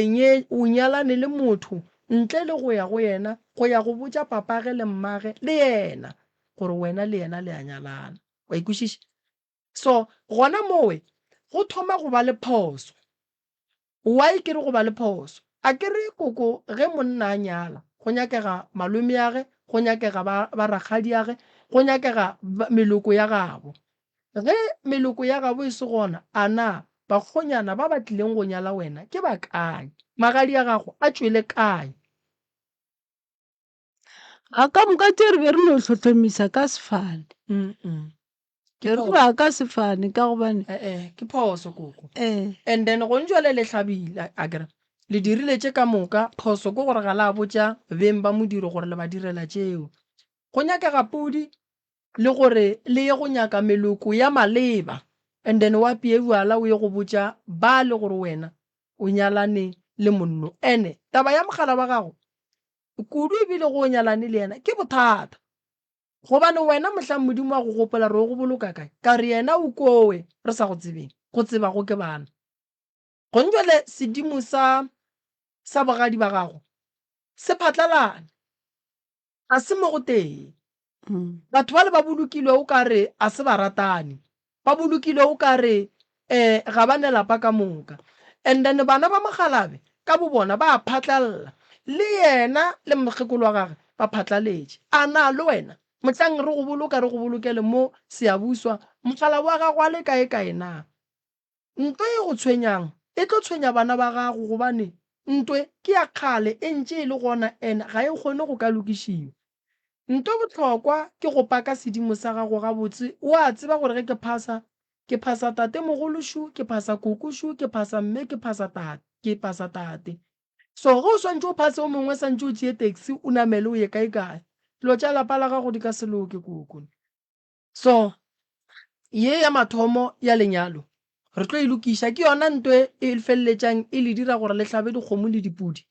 o nyalane le motho ntle le go ya go yena go ya go botša papage le mmage le yena gore wena le yena le a nyalana wa ikwešiša so gona mowe go thoma go ba le phoso why ke re go ba le phoso a ke re Koko ge monna a nyala go nyakega malome age go nyakega ba rakgadi age go nyakega meloko ya gabo ge meloko ya gabo e se gona a na bakgonyana ba batlileng go nyala wena ke ba kae magadi a gago a tšwele kae a ka moka tše re be re no hlohlomisa ka sefane ke re ba ka sefane ka gobane ke phoso Koko and then go ntšwele le hlabile a kere le dirile tše ka moka phoso ke gore ga la botša beng ba modiro gore le ba direla tšeo go nyakega pudi le gore le ye go nyaka meloko ya maleba and then wa pie bjala o ye go botša ba le gore wena o nyalane le monno ene taba ya mogala wa gago kudu ebile go nyalane le yena ke bothata gobane wena mohlang modimo wa go gopola re go boloka kae ka re yena o kowe re sa go tsebeng go tseba go ke bana go ntšwele sedimo sa bogadi ba gago se phatlalane a se mo go teng batho ba le ba bolokilwe o ka re a se ba ratane ba bolokilwe o ka re ga ba ne lapa ka moka and then bana ba Mogalabe ka bo bona ba phatlalla le yena le mokgekolo wa gage ba phatlaletše a na le wena motlang re go bolokele mo Seabuswa Mogalabe wa gago a le kae na ntwe e go tshwenyang e tlo tshwenya bana ba gago gobane ntwe ke ya kgale e ntše e le gona ene ga e kgone go ka lokišiwa ntwe botlhokwa ke go paka sedimo sa gago gabotse o a tseba gore ge ke phasa tate mogoloshu ke phasa kokoshu ke phasa mme ke phasa tate so go swantse o phase o mongwe santse o tšee taxi o namele o ye kae dilo tša lapa la gago di ka se loke Koko so ye ya mathomo ya lenyalo re tlo e lokiša ke yona ntwe e feleletšang e le dira gore le hlabe dikgomo le dipudi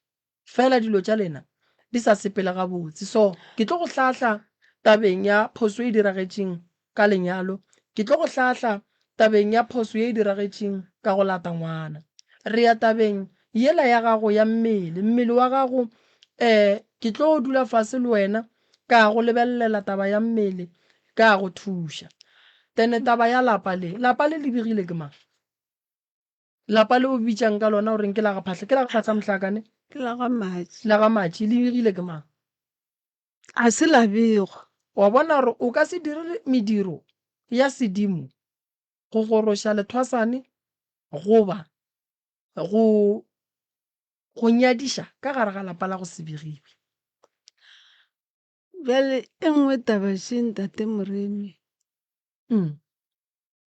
fela dilo tša lena di sa sepele gabotse so ke tlo go hlahla tabeng ya phoso e diragetšeng ka lenyalo ke tlo go hlahla tabeng ya phoso e diragetšeng ka go lata ngwana re ya tabeng yela ya gago ya mmele wa gago ke tlo dula fase le wena ka go lebellela taba ya mmele ka go thuša tene taba ya lapa le le begile ke mang lapa le o bitšang ka lona gore ke la ga phahla mohlakane ke la ga matši le begile ke mang a se labego wa bona gore o ka se dire mediro ya sedimo go goroša lethwasane goba go nyadiša ka gare ga lapa la go se begilwe bjale e nngwe taba šeng tate Moremi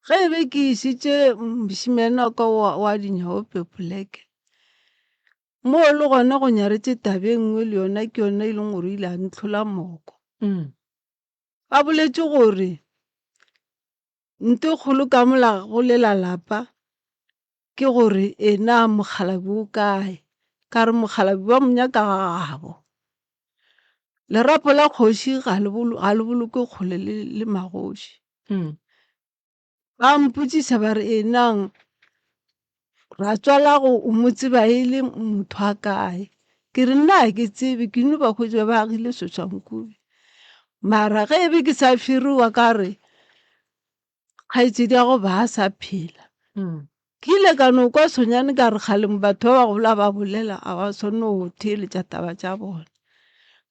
ge e be ke išitše mošimane ka wa Dinyawo Pepoleke mo le gona go nyaretše tabe e nngwe le yona ke yona e leng gore ile a ntlhola moko ba boletše gore nte kgolo ka mola go lela lapa ke gore ena Mokgalabe o kae ka re Mokgalabe ba monyaka ga gabo lerapo la kgoši ga le boloke kgole le magoši ba mpotšiša ba re enang ra tswala go o mo tseba e le motho a kae ke re nna ke tsebe ke no ba khwetša ba agile Soswankube mara ge e be ke sa firiwa ka re kgaetšedi ya go ba a sa phela ke ile ka no kwa sonyane ka re kgalemo batho ba ba gola ba bolela a ba sone go theeletša taba tša bona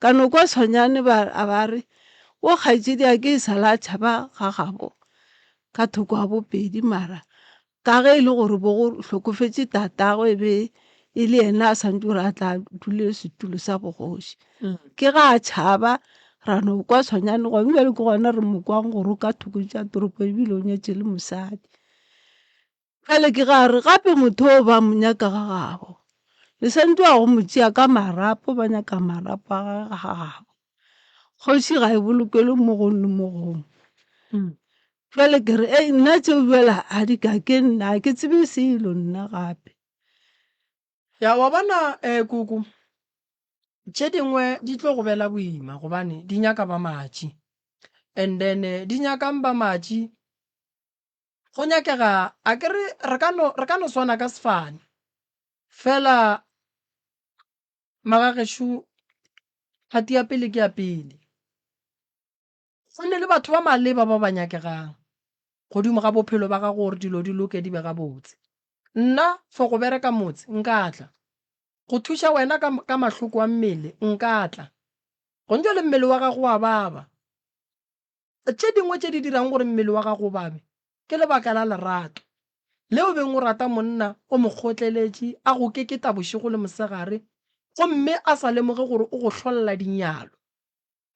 ka no kwa tshwanyane a ba re o kgaitsedi a ke e sala tšhaba ga gabo ka thoko a bopedi mara ka ge e le gore bo go hlokofetse tatago e be e le yena a santse gore a tla dule setulo sa bogoši ke ga a tšhaba ra no kwa tshwanyane go bjale ke gona re mokwang gore o ka thoko tša toropo ebile o nyetse le mosadi fele ke ga re gape motho o ba mo nyaka ga gabo le santse wa go mo tšea ka marapo ba nyaka marapo a ga gabo kgoši ga e bolokele mo gong le mo gong fele ke re nna tseo bjela a di ka ke nna ke tsebe selo nna gape ya wa bona kuku tše dingwe di tlo go bela boima gobane di nyaka ba matši and then di nyakang ba matši go nyakega a ke re re ka no swana ka sefane fela magagešo phati ya pele ke ya pele go nne le batho ba maleba ba ba nyakegang godimo ga bophelo ba gago gore dilo di loke di be gabotse nna for go bereka motse nka tla go thuša wena ka mahloko a mmele nka tla go ntse le mmele wa gago wa baba tše dingwe tše di dirang gore mmele wa gago babe ke lebaka la lerato leo beng o rata monna o mo kgotleletše a go keketa bošego le mosegare gomme a sa lemoge gore o go hlolla dinyalo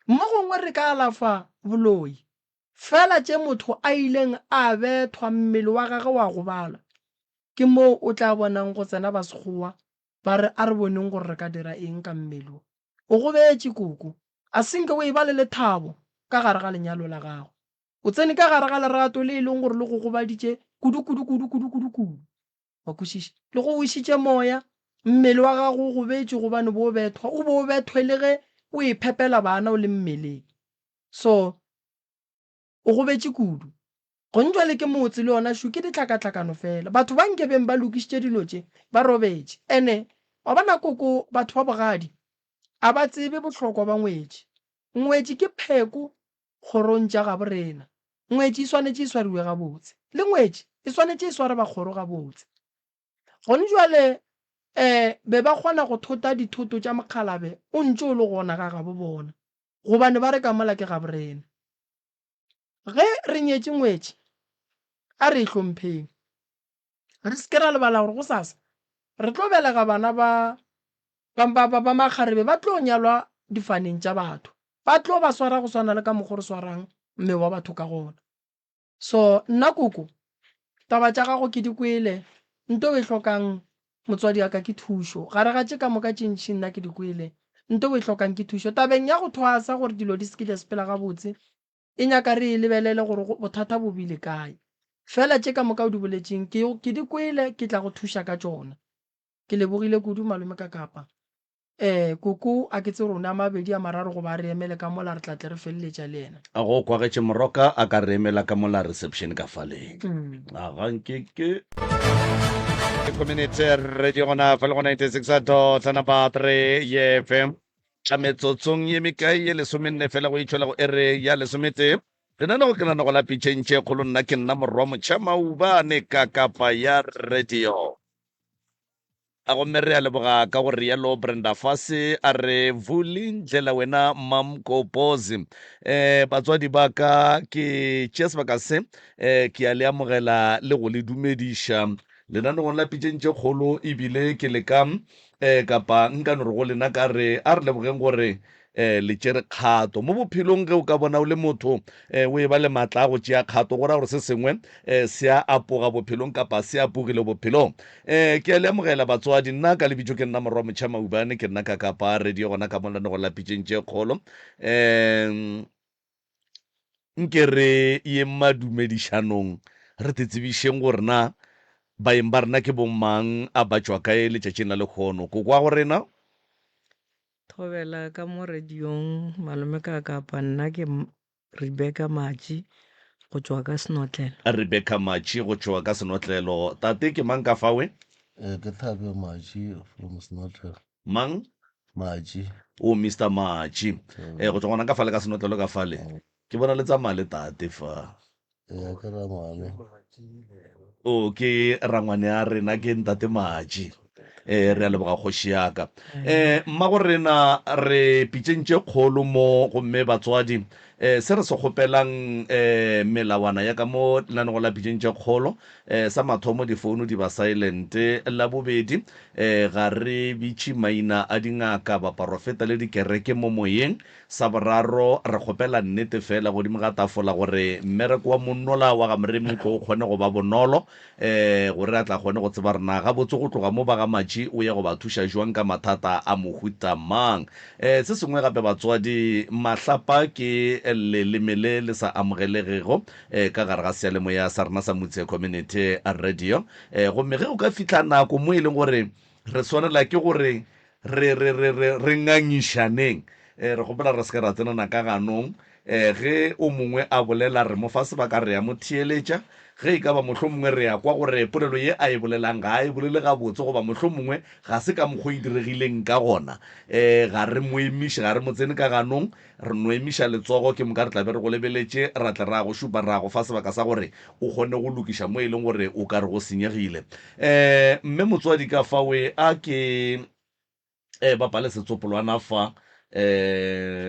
mo gongwe re ka alafa boloi fela tše motho a ileng a bethwa mmele wa gagwe wa go bala ke moo o tla bonang go tsena ba sekgowa ba re a re boneng gore re ka dira eng ka mmele o go betše koko a senke o e ba le lethabo ka gare ga lenyalo la gago o tsene ka gare ga lerato le e leng gore le go gobaditše kudu wa kwešiša le go wišitše moya mmele wa gago o go betše gobane bo bethwa o bo bethwe le ge o iphepela bana o le mmeleng so o go betše kudu go ntšwa le ke motse le yona šo ke ditlhakatlhakano fela batho ba nke beng ba lokišitše dilo tše ba robetše ene wa bona koko batho ba bogadi a ba tsebe bohlokwa ba ngwetši ke pheko kgorong tša gabo rena ngwetši e swanetše e swariwe gabotse le ngwetši e swanetše e sware bakgoro gabotse gone jwale be ba kgona go thota dithoto tša mokgalabe o ntše o le gona ga gabo bona gobane ba re ka mola ke gabo rena ge re nyetše ngwetši a re e hlompheng re se ke ra lebala gore go sasa re tlo belega bana ba makgarebe ba tlo nyalwa difaneng tša batho ba tlo ba swara go swana le ka mokgwa re swarang mme wa batho ka gona so nna koko taba tša gago ke di kwele nto e hlokang motswadi aka ke thušo gare ga tše ka moka tšintši nna ke di kwele nto e hlokang ke thušo tabeng ya go thwasa gore dilo di sekile sepela gabotse e nyaka re e lebelele gore bothata bo bile kae fela tše ka moka o di boletšeng ke di kwele ke tla go thuša ka tšona ke lebogile kudu malome ka kapa koko a ke tse rona mabedi a mararo go ba re emele ka mola re tlatle re feleletša le ena a go kwagetše moroka a ka re emela ka mola reception ka faleng aga nkeke community radio gona fa le go 96.3 FM tša metsotsong ye mekae ye lesomenne fela go itšhwela go ere ya lesomete re na go kenana go lapitšentše kgolo nna ke nna morwa motšhamaubane ka kapa ya radio a gomme re a leboga ka gore yalo Brenda Fassie a re vuli ndlela wena mamkopozi batswadi ba ka ke tšea sebaka se ke a le amogela le go le dumediša lenanegong la pitšentše kgolo ebile ke le ka kapa nka no re go lena ka re a re lebogeng gore le tšere kgato mo bophelong ge o ka bona o le motho o e ba le maatla a go tšea kgato go ra gore se sengwe se a apoga bophelong kapa se apogile bophelong ke a le amogela batswadi nna ka lebitšo ke nna morwa motšhamaubane ke nna ka kapa radio gona ka molane go la pitšentše kgolo nke re ye madumedišanong re te tsebišeng gore na baeng ba rena ke bomang a batšwa kae letšatšing la lekgono ko kwa go rena thobela ka mo radiong malome ka kapa nna ke Rebecca Matši go tšwa ka Senotlelo. Rebecca Matši go tšwa ka Senotlelo. Tate ke mang ka fawe? Ke Thabe Matši from Senotlelo. Mang? Matši. O Mr. Matši. Go tšwa gona ka fale ka Senotlelo ka fale. Ke bona le tsamaya le tate fa. Ke Rangwane. O ke Rangwane a rena ke ntate Matši. re a leboga kgoši yaka mma go rena re pitšentše kgolo mo gomme batswadi se re se kgopelang melawana ya ka mo lenanego la pitšentše kgolo sa mathomo difounu di ba silent la bobedi ga re bitše maina a dingaka baprofeta le dikereke mo moyeng sa boraro re kgopela nnete fela godimo ga tafola gore mmereko wa monnola wa ga moremi tlo o kgone go ba bonolo gore a tla kgone go tseba rena ga botse go tloga mo ba ga matši o ya go ba thuša jwang ka mathata a mohuta mang se sengwe gape batswadi mahlapa ke leleme le sa amogelegego ka gare ga sealemoya sa rena sa motse community radio gomme ge o ka fitlha nako mo e leng gore re swanela ke gore re ngangišaneng re gopela re se ka ra tsenana ka ganong ge o mongwe a bolela re mo fa sebaka re ya mo theeletša ge e ka ba mohlho mongwe re ya kwa gore polelo ye a e bolelang ga a e bolele ga botse goba mohlho mongwe ga se ka mokgwa e diregileng ka gona ga re mo emiše ga re mo tsene ka ganong re no emiša letsogo ke moka re tlabe re go lebeletše ra tle ra go šupa ra go fa sebaka sa gore o kgone go lokiša mo e leng gore o ka re go senyegile mme motswadi ka fawe a ke bapale setsopolwana fa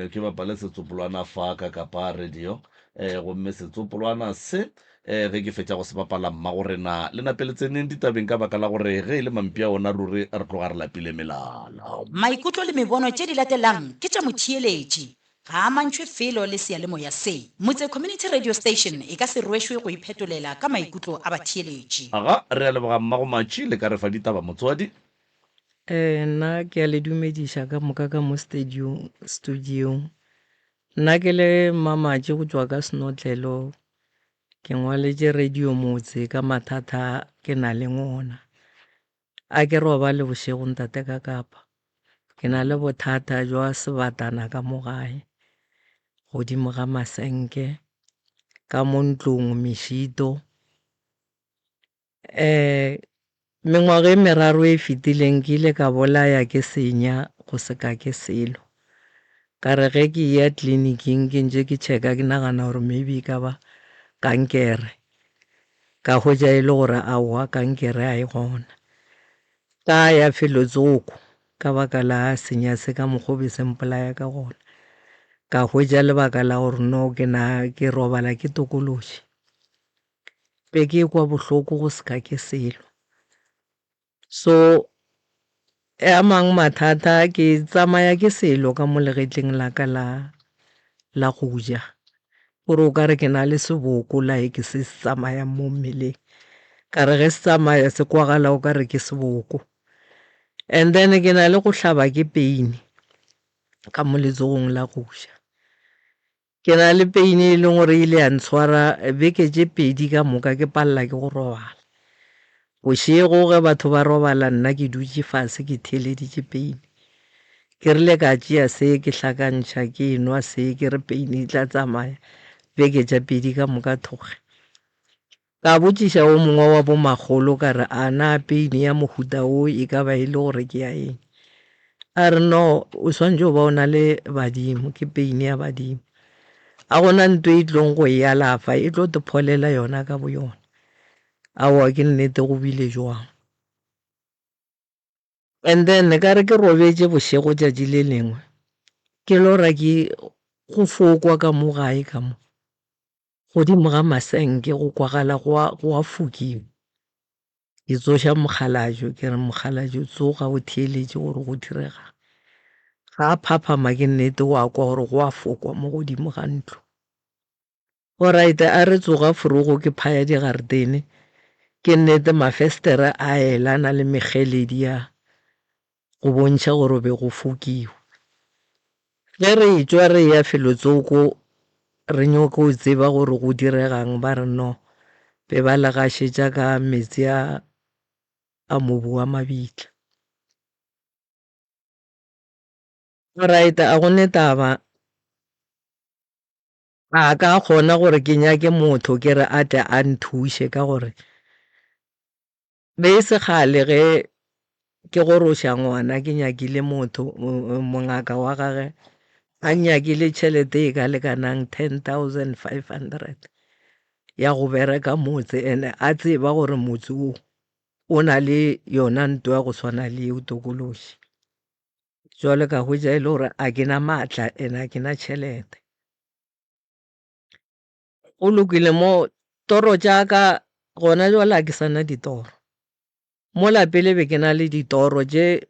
ke bapale setsopolwana fa ka kapa radio gomme setsopolwana se ge ke fetša go se bapala mma gore na le napeletseneng ditabeng ka baka la gore ge e le mampi a ona ruri re tloga re lapile melala maikutlo le mebono tše di latelang ke tša motheeletši ga a mantšhwe felo le sealemoya se motse community radio station e ka se rwešwe go iphetolela ka maikutlo a batheeletši aga re a leboga mmago matši le ka re fa ditaba motswadi nna ke a le dumediša ka moka ka mo studiong nna ke le mamatši go tšwa ka senotlelo ke ngwaletše radio motse ka mathata ke na le ngona a ke roba le bošego ntate ka kapa ke na le bothata jwa sebatana ka mo gae godimo ga masenke ka mo ntlong mešito mengwaga e meraro e fetileng ke ile ka bolaya ke senya go seka ke selo ka re ge ke ya tleliniking ke ntse ke checka ke nagana gore maybe ka ba kankere ka hwetša e le gore aowa kankere a e gona ka ya felotsoko ka baka la senya se ka mokgwa be se mpolaya ka gona ka hwetša lebaka la gore no ke robala ke tokološi be ke kwa bohloko go seka ke selo so a mang mathata ke tsamaya ke selo ka mo legetleng la ka la go ja gore o ka re ke na le seboko la ke se tsamaya mo mmeleng ka re ge se tsamaya se kwagala o ka re ke seboko and then ke na le go hlaba ke peine ka mo letsogong la go ja ke na le peine e leng gore ile ya ntshwara beke tše pedi ka moka ke palela ke go robala bošego ge batho ba robala nna ke dutše fase ke theeleditše peine ke rile ka tšea se ke hlakantšha ke nwa se ke re peine e tla tsamaya beke tša pedi ka moka thoge ka botšiša o mongwe wa bomagolo ka re a na peine ya mohuta o e ka ba e le gore ke ya eng a re no o swantše o ba o na le badimo ke peine ya badimo a gona nto e tlong go e alafa e tlo te pholela yona ka bo yona aowa ke nnete go bile jwang and then ka re ke robetše bošego tšatši le lengwe ke lora ke go fokwa ka mo gae ka mo godimo ga masenke go kwagala go a fukiwa ke tsoša mokgalajo ke re mokgalajo tsoga o theeletše gore go direga ga a phaphama ke nnete o a kwa gore go a fokwa mo godimo ga ntlo oraite a re tsoga furugo ke phaya digaretene ke nnete mafestere a elana le megeledi ya go bontšha gore be go fokiwa ge re etswa re ya felotsoko re nyoko o tseba gore go diregang ba re no be ba legašetša ka metsi a mobu wa mabitla right a gone taba a ka kgona gore ke nyake motho ke re ate a nthuše ka gore be se kgale ge ke goroša ngwana ke nyakile motho mongaka wa gage a nyakile tšhelete e ka lekanang 10,500 ya go bereka motse ene a tseba gore motse o o na le yona ntwa ya go tshwana le eo tokološi. Jwale ka hwetša e le gore a ke na maatla ene a ke na tšhelete. O lokile mo toro tša ka gona jwale a ke sana ditoro. Mo lapele be ke na le ditoro tše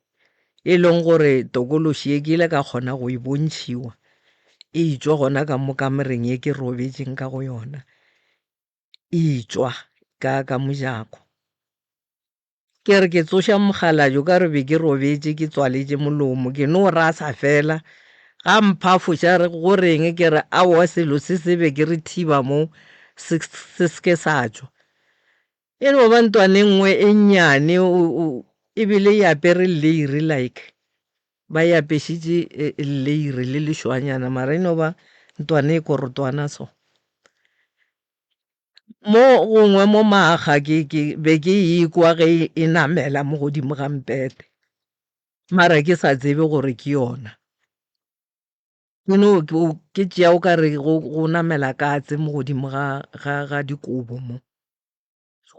e leng gore tokološi ye ke ile ka kgona go e bontšhiwa e tšwa gona ka mo kamereng ye ke robetšeng ka go yona e tšwa ka mojako. Ke re ke tsoša mogala jo ka re be ke robetše ke tswaletše molomo ke no rasa fela ga mphafoša re go reng ke re aowa selo se be ke re thiba mo se ke sa tšwa. E no ba ntwane nngwe e nnyane ebile e apere leiri like ba e apešitše leiri le lešwanyana mara e no ba ntwane e korotwana so. Mo gongwe mo maaga be ke ekwa ge e namela mo godimo ga mpete mara ke sa tsebe gore ke yona. Ke tšea o ka re go namela katse mo godimo ga dikobo mo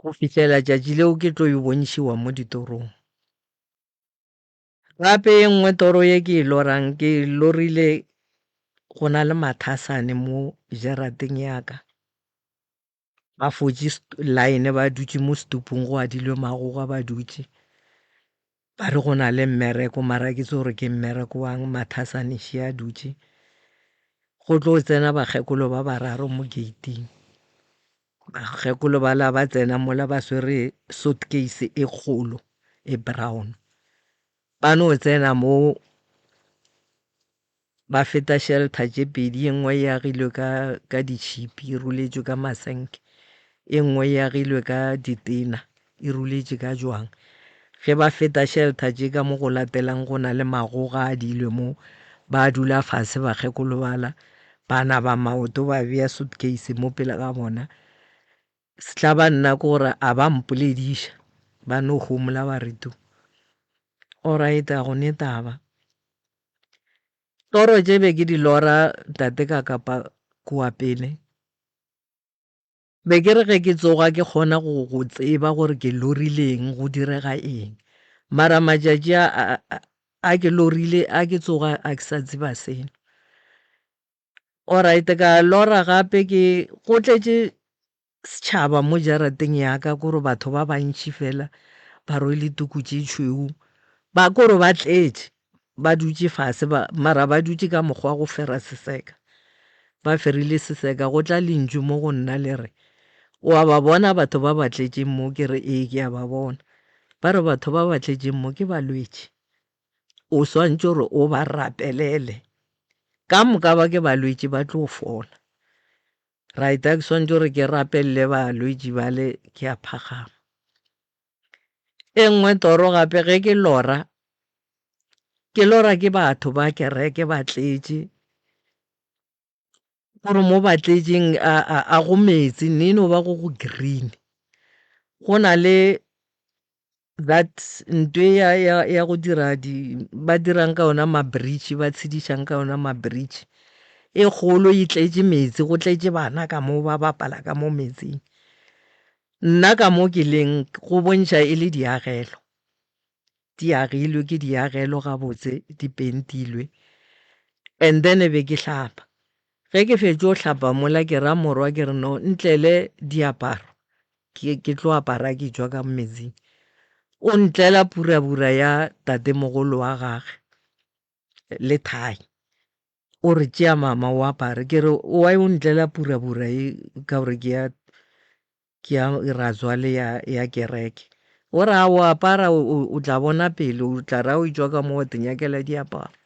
go fitlhela tšatši leo ke tlo e bontšhiwa mo ditorong. Gape e nngwe toro ye ke e lorang ke lorile go na le mathasane mo jarateng yaka. Ba fotše line ba dutše mo stupong go adilwe magoga ba dutše. Ba re go na le mmereko mara ke tse gore ke mmereko wang mathasane še a dutše. Go tlo tsena bakgekolo ba bararo mo gate-ing. Bakgekolo ba la ba tsena mola ba swere suitcase e kgolo e brown. Ba no tsena mo ba feta shelter tše pedi e nngwe e agilwe ka ditšhipi e ruletšwe ka masenke. E nngwe e agilwe ka ditena e ruletše ka jwang. Ge ba feta shelter tše ka mo go latelang go na le magoga a dilwe mo ba dula fase bakgekolo bala bana ba maoto ba bea suitcase mo pele ga bona. Se tla ba nna ke gore a ba mpolediša ba no homola ba re tu. Alright a go ne taba. Toro tše be ke di lora tate ka kapa kua pele. Be ke re ge ke tsoga ke kgona go tseba gore ke lorileng go direga eng. Mara matšatši a ke lorile a ke tsoga a ke sa tseba seno. Alright ka lora gape ke go tletše setšhaba mo jarateng yaka gore batho ba bantši fela ba rwele tuku tše tšhweu ba kore ba tletše ba dutše fase mara ba dutše ka mokgwa go fera seseka. Ba ferile seseka go tla lentšu mo go nna le re wa ba bona batho ba ba tletšeng mo ke re ee ke a ba bona. Ba re batho ba ba tletšeng mo ke balwetši. O swantše gore o ba rapelele ka moka ba ke balwetši ba tlo fola. Right a ke swantše gore ke rapelele balwetši bale ke a phagama. E nngwe toro gape ge ke lora ke batho ba kereke ba tletše gore mo ba tletšeng a go metsi neno ba go green. Go na le that ntwe ya go dira ba dirang ka yona ma-bridge ba tshedišang ka yona ma-bridge e kgolo e tletše metsi go tletše bana ka mo ba bapala ka mo metsing. Nna ka mo ke leng go bontšha e le diagelo. Di agilwe ke diagelo gabotse di pentilwe and then be ke hlapa. Ge ke fetše go hlapa mola ke ra morwa ke re no ntlele diaparo ke tlo apara ke tšwa ka metsing. O ntlela pura ya tatemogolo wa gage le thai. O re tšea mama o apare ke re wa o ntlela pura e ka gore ke ya ratswale ya kereke. O re a o apara o tla bona pele o tla ra o tšwa ka mo te nyakela diaparo.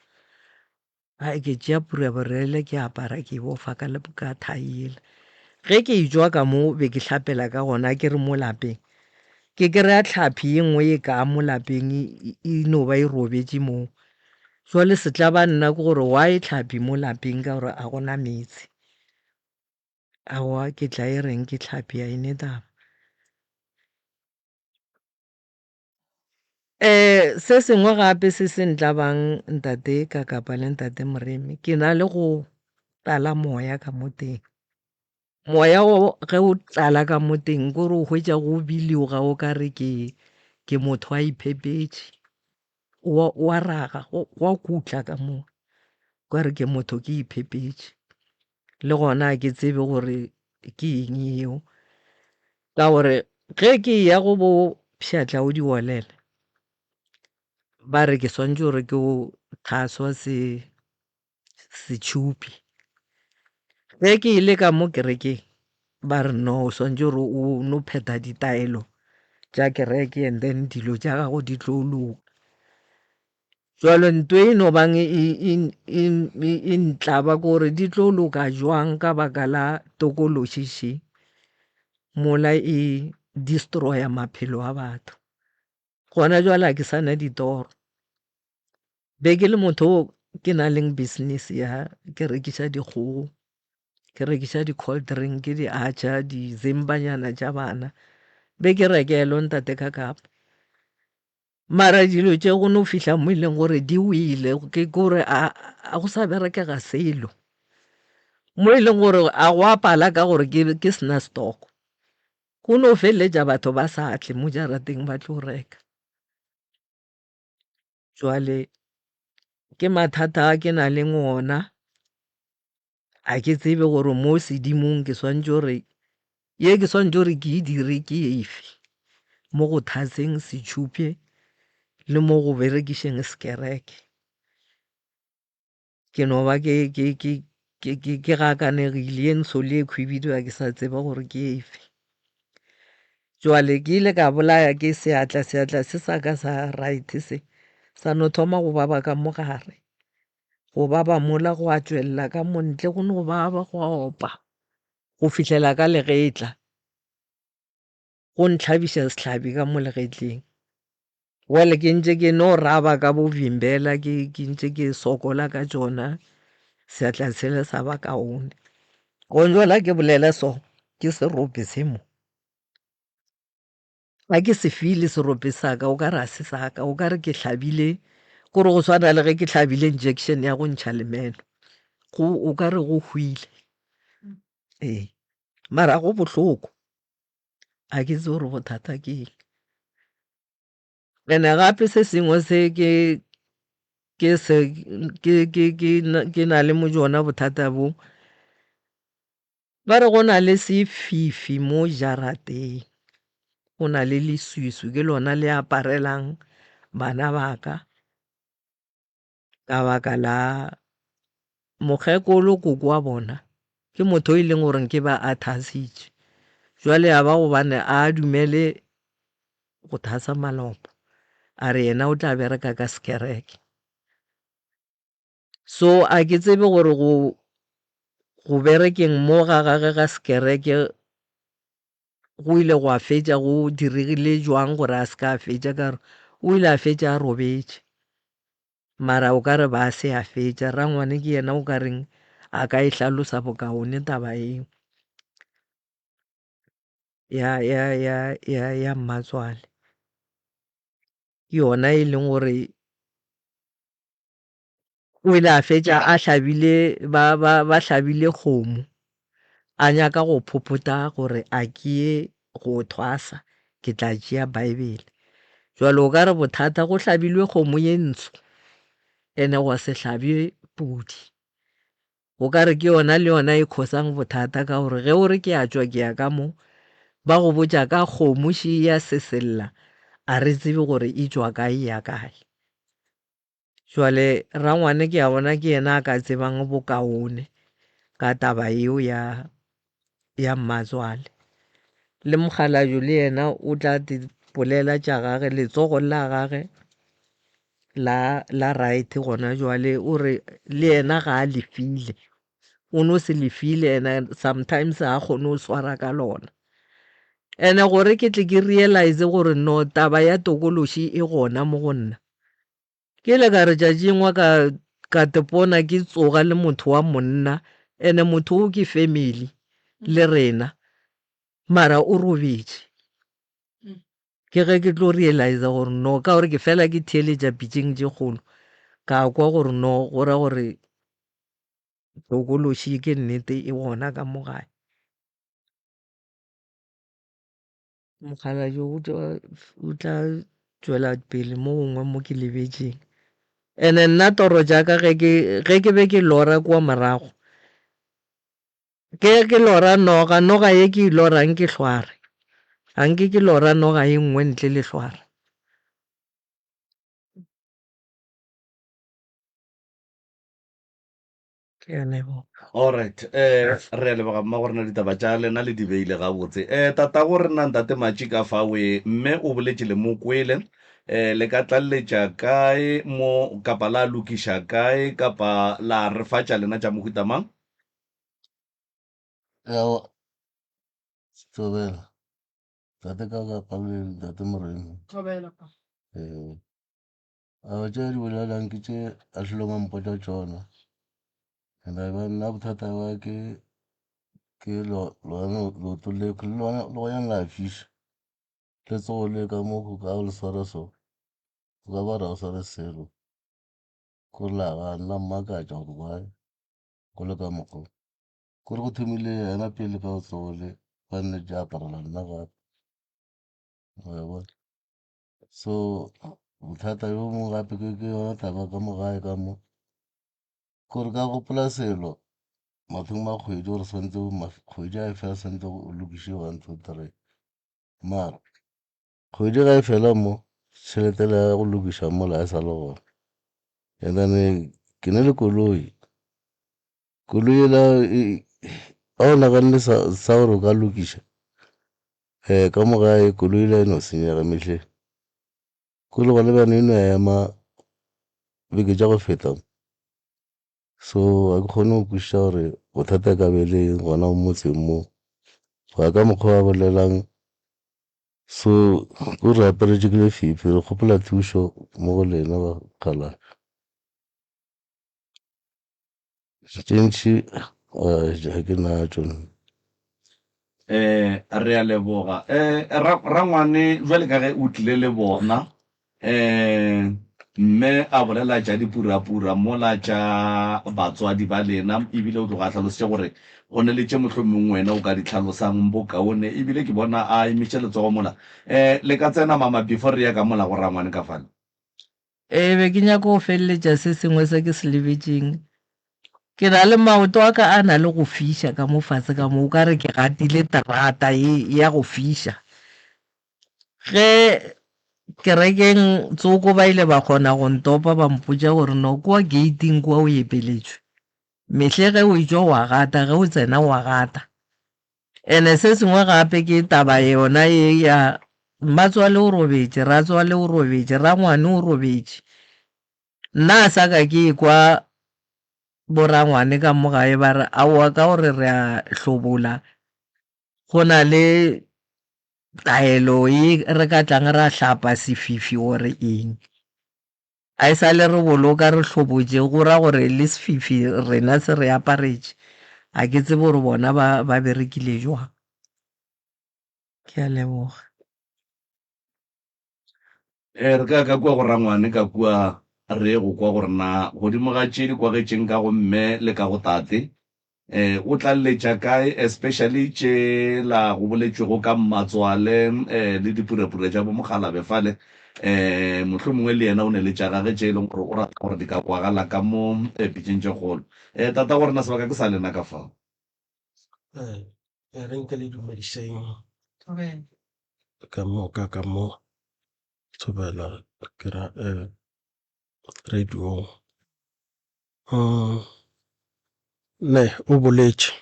A ke tšea pura ele ke apara ke bofa ka thai ele. Ge ke tšwa ka mo be ke hlapela ka gona ke re mo lapeng. Ke kry-a tlhapi e nngwe e ka mo lapeng e no ba e robetše moo. Jwale se tla ba nna ke gore wa e tlhapi mo lapeng ka gore a gona metsi. Aowa ke tla e reng ke tlhapi a ene taba. Se sengwe gape se se ntlabang ntate ka kapa le ntate Moremi ke na le go tlala moya ka mo teng. Moya ge o tlala ka mo teng gore o hwetša go biliwa o ka re ke ke motho a iphepetše wa raga wa kutla ka moo kwa re ke motho ke iphepetše le gona ke tsebe gore ke eng eo ka gore ge ke ya go bo pšhatla o di wolele ba re ke swantse gore ke o thaswa setšhupi ge ke ile ka mo kerekeng ba re no o swantse gore o no pheta ditaelo tša kereke and then dilo tša gago di tlo loka jalo ntwe e no bang e ntlaba gore di tlo loka jwang ka baka la tokološi še mola e destroya maphelo a batho gona jwale ha ke sana ditoro be ke le motho ke na leng business ya ke rekiša dikgogo ke rekiša di-cold drink di acha di-zimbanyana tša bana be ke rekelo ntate ka kapa mara dilo tše go no fihla mo e leng gore di wile ke gore a go sa berekega selo mo e leng gore a go apala ka gore ke sena stock go no feleletša batho ba sa tle mo jarateng ba tlo reka jwale ke mathata a ke na le ngona a ke tsebe gore mo sedimong ke swantse gore ye ke swantse gore ke e dire ke efe mo go thaseng setšhupe le mo go berekišeng sekereke ke no ba ke gakanegile ye ntsho le e khwibidu ke sa tseba gore ke efe jwale ke ile ka bolaya ke seatla se sa ka sa right se sa no thoma go baba ka mogare go baba mola go a tswelela ka montle go no go baba go a opa go fihlela ka legetla go ntlhabiša sehlabi ka mo legetleng wele ke ntse ke no raba ka bovimbela ke ntse ke sokola ka tšona seatla sele sa ba kaone go njwela ke bolela so ke serope se mo ga ke se file serope sa ka o ka re a se sa ka o ka re ke hlabile kore go swana le ge ke hlabile injection ya go ntšha lemeno o ka re go hwile ee mara go bohloko a ke tse gore bothata ke eng ene gape se sengwe se ke na le mo jona bothata bo ba re go na le sefifi mo jarateng go na le leswiswi ke lona le aparelang bana ba ka baka la mokgekolo koko wa bona ke motho e leng gore ke ba a thasitše jwale a ba gobane a dumele go thasa malopo a re yena o tla bereka ka sekereke so a ke tsebe gore go berekeng mo ga gage ga sekereke go ile go a fetša go diregile jwang gore a se ka a fetša ka re o ile a fetša a robetše mara o ka re ba se a fetša rangwane ke yena o ka reng a ka e hlalosa bokaone taba eo ya mmatswale ke yona e leng gore o ile a fetša a hlabile ba hlabile kgomo a nyaka go phopota gore a ke ye go thwasa ke tla tšea baebele jwale o ka re bothata go hlabilwe kgomo ye ntsho ene go se hlabe pudi o ka re ke yona le yona e khosang bothata ka gore ge o re ke a tšwa ke ya ka mo ba go botša ka kgomo še ya sesella a re tsebe gore e tšwa kae ya kae jwale rangwane ke a bona ke yena a ka tsebang bokaone ka taba eo ya mmatswale le mokgalajo le yena o tla di polela tša gage letsogo la gage la right gona jwale o re le yena ga a lefile o no se lefile ena sometimes a kgone o swara ka lona ene gore ke tle ke realize gore no taba ya tokološi e gona mo go nna ke le ka re tšatšingwe ka tepona ke tsoga le motho wa monna ene motho o ke family le rena mara o robetše ke ge ke tlo realize gore no ka gore ke fela ke theeletša pitšeng tše kgolo ka kwa gore no gore gore tokološi ke nnete e gona ka mo gae mokgalajo o tla tšwela pele mo gongwe mo ke lebetšeng. And-e nna toro jaaka ge ke be ke lora kwa morago ke lora noga ye ke lorang ke hlware, ga nke ke lora noga ye nngwe ntle le hlware. Ke a leboga. alright re a leboga mma gore na ditaba tša lena le di beile gabotse. Tata gore nna ntate Matšhi ka fawe mme o boletše le mo kwele le ka tlaletša kae mo kapa la lokiša kae kapa la re fatša lena tša mohuta mang? Yawa, Thobela. Tate ka paleng, Tate Morena. Thobela pa. Tše di bolelang ke tše a hlolo mampotša tšona. And I went up that I ke lo to le lo yan la fish. Let's all le ka mo go ka o swara so. Ga ba ra swara selo. Ko la ga nna maka tša go ba. Ko le ka mo go. Ko re go thumile yana pele ka o tsole. Ba nne ja parala nna ga. So bothata yo mo gape ke yona taba ka mo gae ka mo. Ko re ka go plaselo. Mathong ma kgwedi gore swantse kgwedi a e fela swantse o lokiše 1 2 3 mara kgwedi ga e fela mo tšhelete le go lokiša mo la e sa le gona. And then ke ne le koloi la a o naganne sa gore o ka lokiša ka mo gae koloi la e no senyega metlhe ko le gone bane e no ema beke tša go feta. So a ke kgone go kwešiša gore bothata ka be le gona mo motseng mo go ya ka mokgwa wa bolelang. So o re aparetše ke lefifi re kgopola thušo mo go lena ba kgalane tšentši ga ke na tšone. Re a leboga rangwane jwale ka ge o tlile le bona mme a bolela tša dipurapura mola tša batswadi ba lena ebile o tloga a tlhalositše gore go ne le tše mohlomong wena o ka di tlhalosang bokaone ebile ke bona a emetše letsogo mola le ka tsena mama before re ya ka mola go rangwane ka fale. Be ke nyaka go feleletša se sengwe se ke se lebetšeng. Ke na le maoto a ka a na le go fiša ka mo fatshe ka mo o ka re ke gatile terata ya go fiša. Ge kerekeng tsoko ba ile ba kgona go ntopa ba mpotša gore no kwa gating kwa o epeletšwe mehle ge o etswa wa gata ge o tsena wa gata. Ene se sengwe gape ke taba yona ye ya mmatswale o robetše ratswale o robetše rangwane o robetše. Nna sa ka ke kwa borangwane ka mo gae ba re aowa ka gore re a hlobola go na le taelo ye re ka tlang ra hlapa sefifi gore eng. A e sa le re boloka re hlobotše go ra gore le sefifi rena se re aparetše a ke tsebe gore bona ba berekile jwang. Ke a leboga. Re ka kua go rangwane ka kua re go kwa gore na godimo ga tše di kwagetšeng ka go mme le ka go tate o tlaletša kae especially tše la go boletšwego ka mmatswale le dipurepure tša bo mogalabe fale mohlomongwe le yena o ne le tšagage tše e leng gore o rata gore di ka kwagala ka mo pitšeng tše kgolo. Tata gore na sebaka ke sa lena ka fao. Re nke le dumedišeng Thobela. ka mo Thobela ke ra radio ne o boletše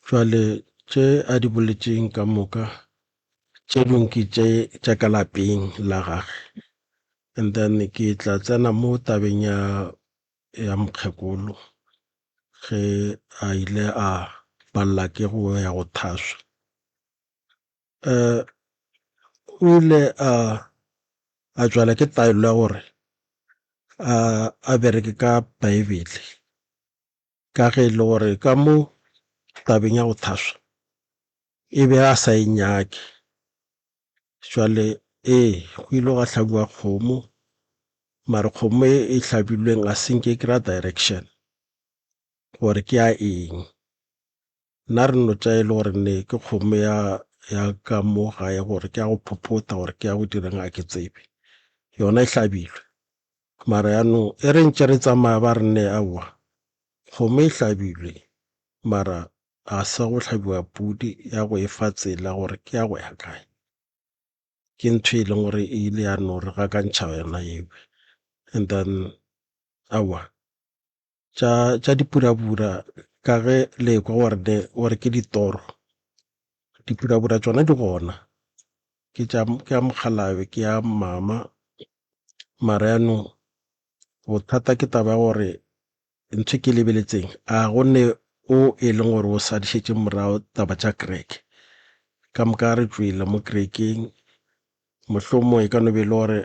jwale tše a di boletšeng ka moka tše dingwe ke tša ka lapeng la gage. And then ke tla tsena mo tabeng ya mokgekolo ge a ile a palela ke go ya go thaswa. O ile a tšwala ke taelo ya gore a bereke ka Baebele ka ge le gore ka mo tabeng ya go thaswa e be a sa e nyake. Jwale go ile ga hlabiwa kgomo mare kgomo e hlabilweng a senke kry-a direction gore ke ya eng. Nna re no tša e le gore ne ke kgomo ya ka mo gae gore ke ya go phophota gore ke ya go direng a ke tsebe yona e hlabilwe mara yaanong e re ntse re tsamaya ba re nne aowa kgomo e hlabilwe mara a sa go hlabiwa pudi ya go efa tsela gore ke ya go ya kae ke ntho e leng gore e ile ya no re ga ka ntšha yona eo and then aowa tša dipurabura ka ge le kwa gore ke ditoro dipurabura tsona di gona ke ya Mokgalabe ke ya mama mara yaanong bothata ke taba gore ntho ke lebeletseng a gonne o e leng gore o sadišetše morago taba tša kereke ka moka re tswile mo kerekeng mohlomong e ka no be le gore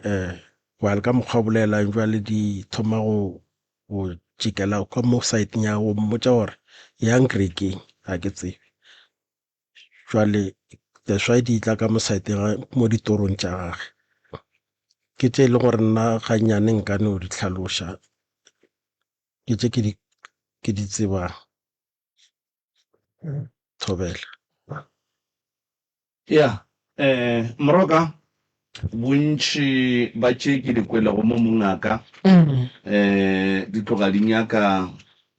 while ka mokgwa bolelang jwale di thoma go tšikela ka mo saeteng ya go mmotša gore yang kerekeng ga ke tsebe jwale that's why di tla ka mo saeteng mo ditorong tša gage ke tše e leng gore nna gannyane nkane o di tlhaloša ke tše ke di tsebang Thobela. ya Moroka bontši ba tše ke di kwelego mo mongaka di tloga di nyaka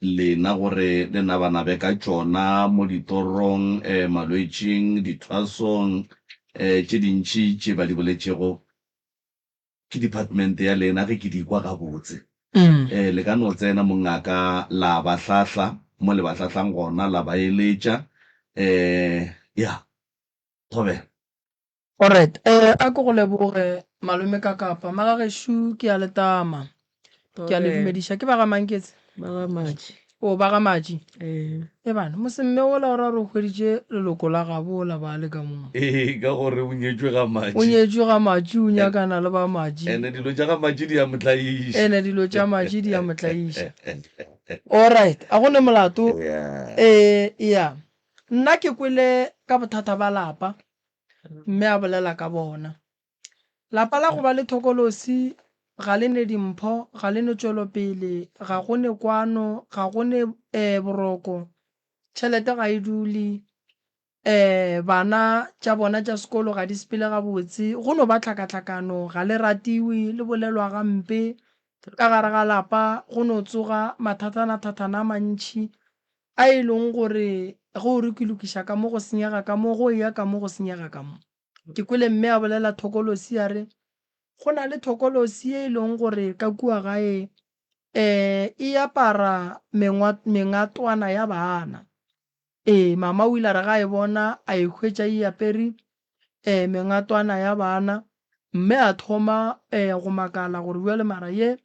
lena gore le nabana be ka tšona mo ditorong malwetšing dithwasong tše dintšhi tše ba di boletšego ke department ya lena ge ke di kwa ga botse le ka no tsena mongaka la ba hlahla mo le ba hlahlang gona la ba eletša ya Thobela. Alright, a ko go leboge malome ka kapa magagešo ke a letama ke a le dumediša ke ba ga manketse Bagamaji. o ba ga maji e bana mosemme o la ora re hweditše leloko la gabo la ba le ka moo Ka gore o nyetšwe ga o maji nyetšwe ga maji o nyakana le ba maji ene dilo tša ga maji di a motlaiša ene dilo tša maji di a motlaiša alright a gone molato ya nna ke kwele ka bothata ba lapa mme a bolela ka bona lapa la go ba le thokolosi ga le ne dimpho ga le ne tšwelopele ga gone kwano ga gone boroko tšhelete ga e dule bana tša bona tša sekolo ga di sepele gabotse go no ba tlhakatlhakano ga le ratiwe le bolelwa gampe ka gare ga lapa go no tsoga mathatana-thatana a mantšhi a e leng gore go re ke lokiša ka mo go senyega ka mo go ya ka mo go senyega ka mo ke kwele mme a bolela thokolosi ya re go na le thokolosi e leng gore ka kua gae e apara mengatwana ya bana mama o ile re ga e bona a e hwetša e apere mengatwana ya bana mme a thoma go makala gore bjale mara ye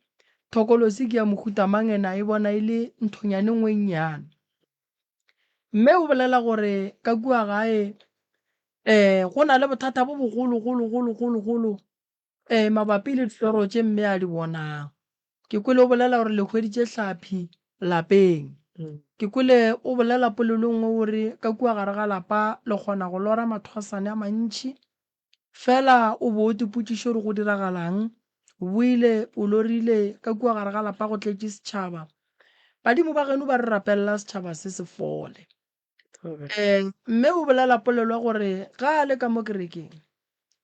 thokolosi ke ya mohuta mangena e bona e le nthonyane ngwenyana mme o bolela gore ka kua gae go na le bothata bo bogolo mabapi le ditoro tše mme a di bonang ke kwele o bolela gore le hweditše tlhaphi lapeng ke kwele o bolela polelo nngwe gore ka kua gare ga lapa le kgona go lora mathwasane a mantšhi fela o bo o tepotšiše gore go diragalang o boile o lorile ka kua gare ga lapa go tletše setšhaba badimo ba geno ba re rapelela setšhaba se se fole mme o bolela polelo gore ga a le ka mo kerekeng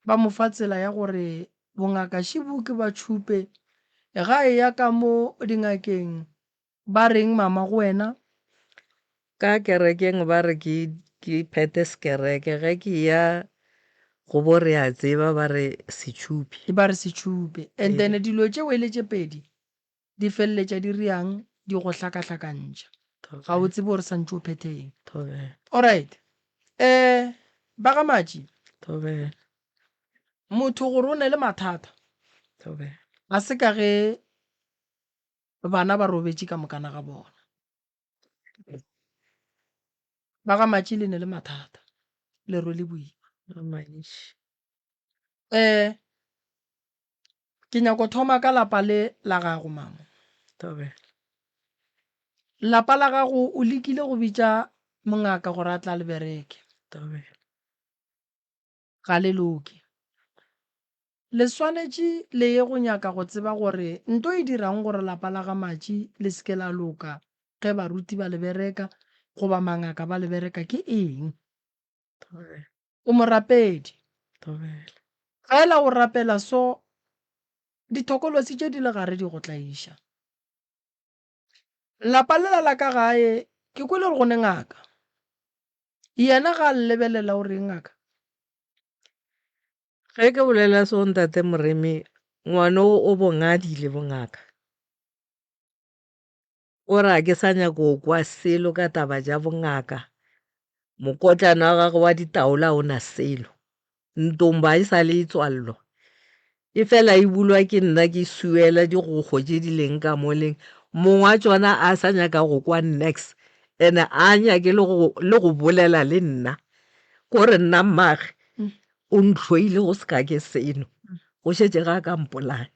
ba mo fa tsela ya gore bongaka šibuke ba tšhupe ga e ya ka mo dingakeng ba reng mama go wena Ka kerekeng ba re ke phete sekereke ge ke ya go bo re a tseba ba re setšhupi ba re se tšhupe and then dilo tše o eletše pedi di feleletša di riang di go hlakahlakantšha ga o tsebe gore santse o phetheng alright ba ga maji motho gore o ne le mathata ga se ka ge bana ba robetše ka mokana ga bona ba ga matši le ne le mathata le ro le boima ke nyako thoma ka lapa le la gago mama lapa la gago o lekile go bitša mongaka gore a tla le bereke ga le loke le swanetše le ye go nyaka go tseba gore nto e dirang gore lapa la ga matši le seke la loka ge baruti ba le bereka goba mangaka ba le bereka ke eng o morapedi Thobela. ga ela o rapela so dithokolosi tše di le gare di go tlaiša lapa lela la ka gae ke kwele re go ne ngaka yena ga a lebelela o reng ngaka Ge ke bolela so ntate Moremi ngwana o bongadile bongaka. O re a ke sa nyaka go kwa selo ka taba ja bongaka. Mokotlana wa gagwe wa ditaola o na selo. Ntomba e sa le itswallo. E fela e bulwa ke nna ke suela dikgokgo tše di leng ka moleng. Mongwa tšona a sa nyaka go kwa next. Ene a nyake le go bolela le nna. Kore nna mmage o ntlhoile go seka ke seno. Go šetše ga ka mpolaya.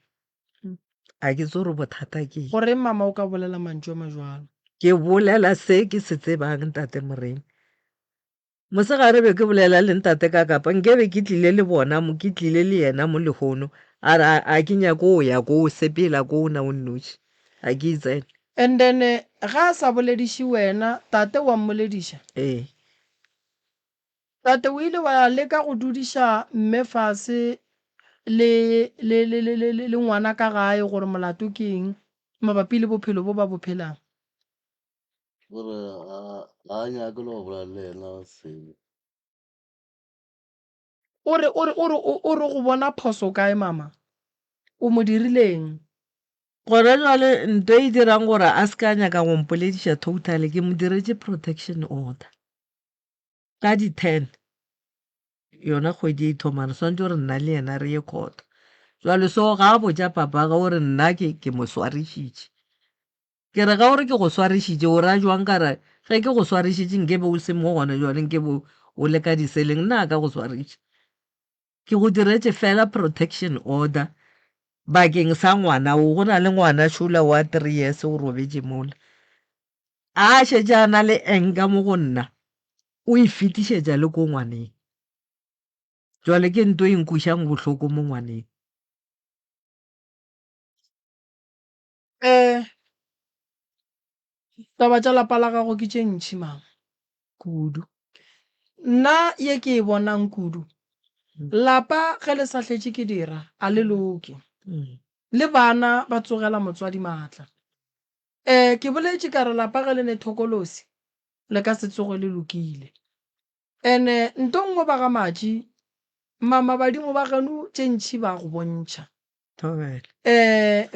A ke tso re bothata ke gore mama o ka bolela mantšu a majwalo ke bolela se ke se tsebang ntate Moremi. Mosegare be ke bolela le ntate ka kapa nkebe ke tlile le bona mo ke tlile le yena mo lehono a ke nyako go ya ko sepela ko na o nnoši a ke itsene. and then ga a sa bolediše wena tate wa mmolediša tate o ile wa leka go dudiša mme fase le ngwana ka gae gore molato ke eng mabapi le bophelo bo ba bophelang gore ga a nyake le go bolela le ena selo. o re go bona phoso kae mama o mo dirileng Gore jwale nto e dirang gore a se ka nyaka go mpolediša total ke mo diretse protection order ka di 10 yona kgwedi e ithomana swantse gore nna le yena re ye court. Jwale so ga a botja papa ga gore nna ke mo swarišitše. Ke re ga gore ke go swarišitše o ra jwang kare ge ke go swarišitše nkebe o se mo gona jwale nkebe o le ka diseleng nna ka go swariša. Ke go diretse fela protection order bakeng sa ngwana o go na le ngwana šola wa 3 years o robetše mola. A šetše a na le enka mo go nna o e fetišetša le ko ngwaneng. Jwale ke nto e nkušang bohloko mo ngwaneng. taba tša lapa la gago ke tše ntšhi mama kudu nna ye ke e bonang kudu lapa ge le sa hletše ke dira a le loke le bana ba tsogela motswadi maatla ke boletše ka re lapa ge le ne thokolosi le ka se tsoge le lokile ene nto nngwe ba ga matši mama badimo ba geno tše ntšhi ba go bontšha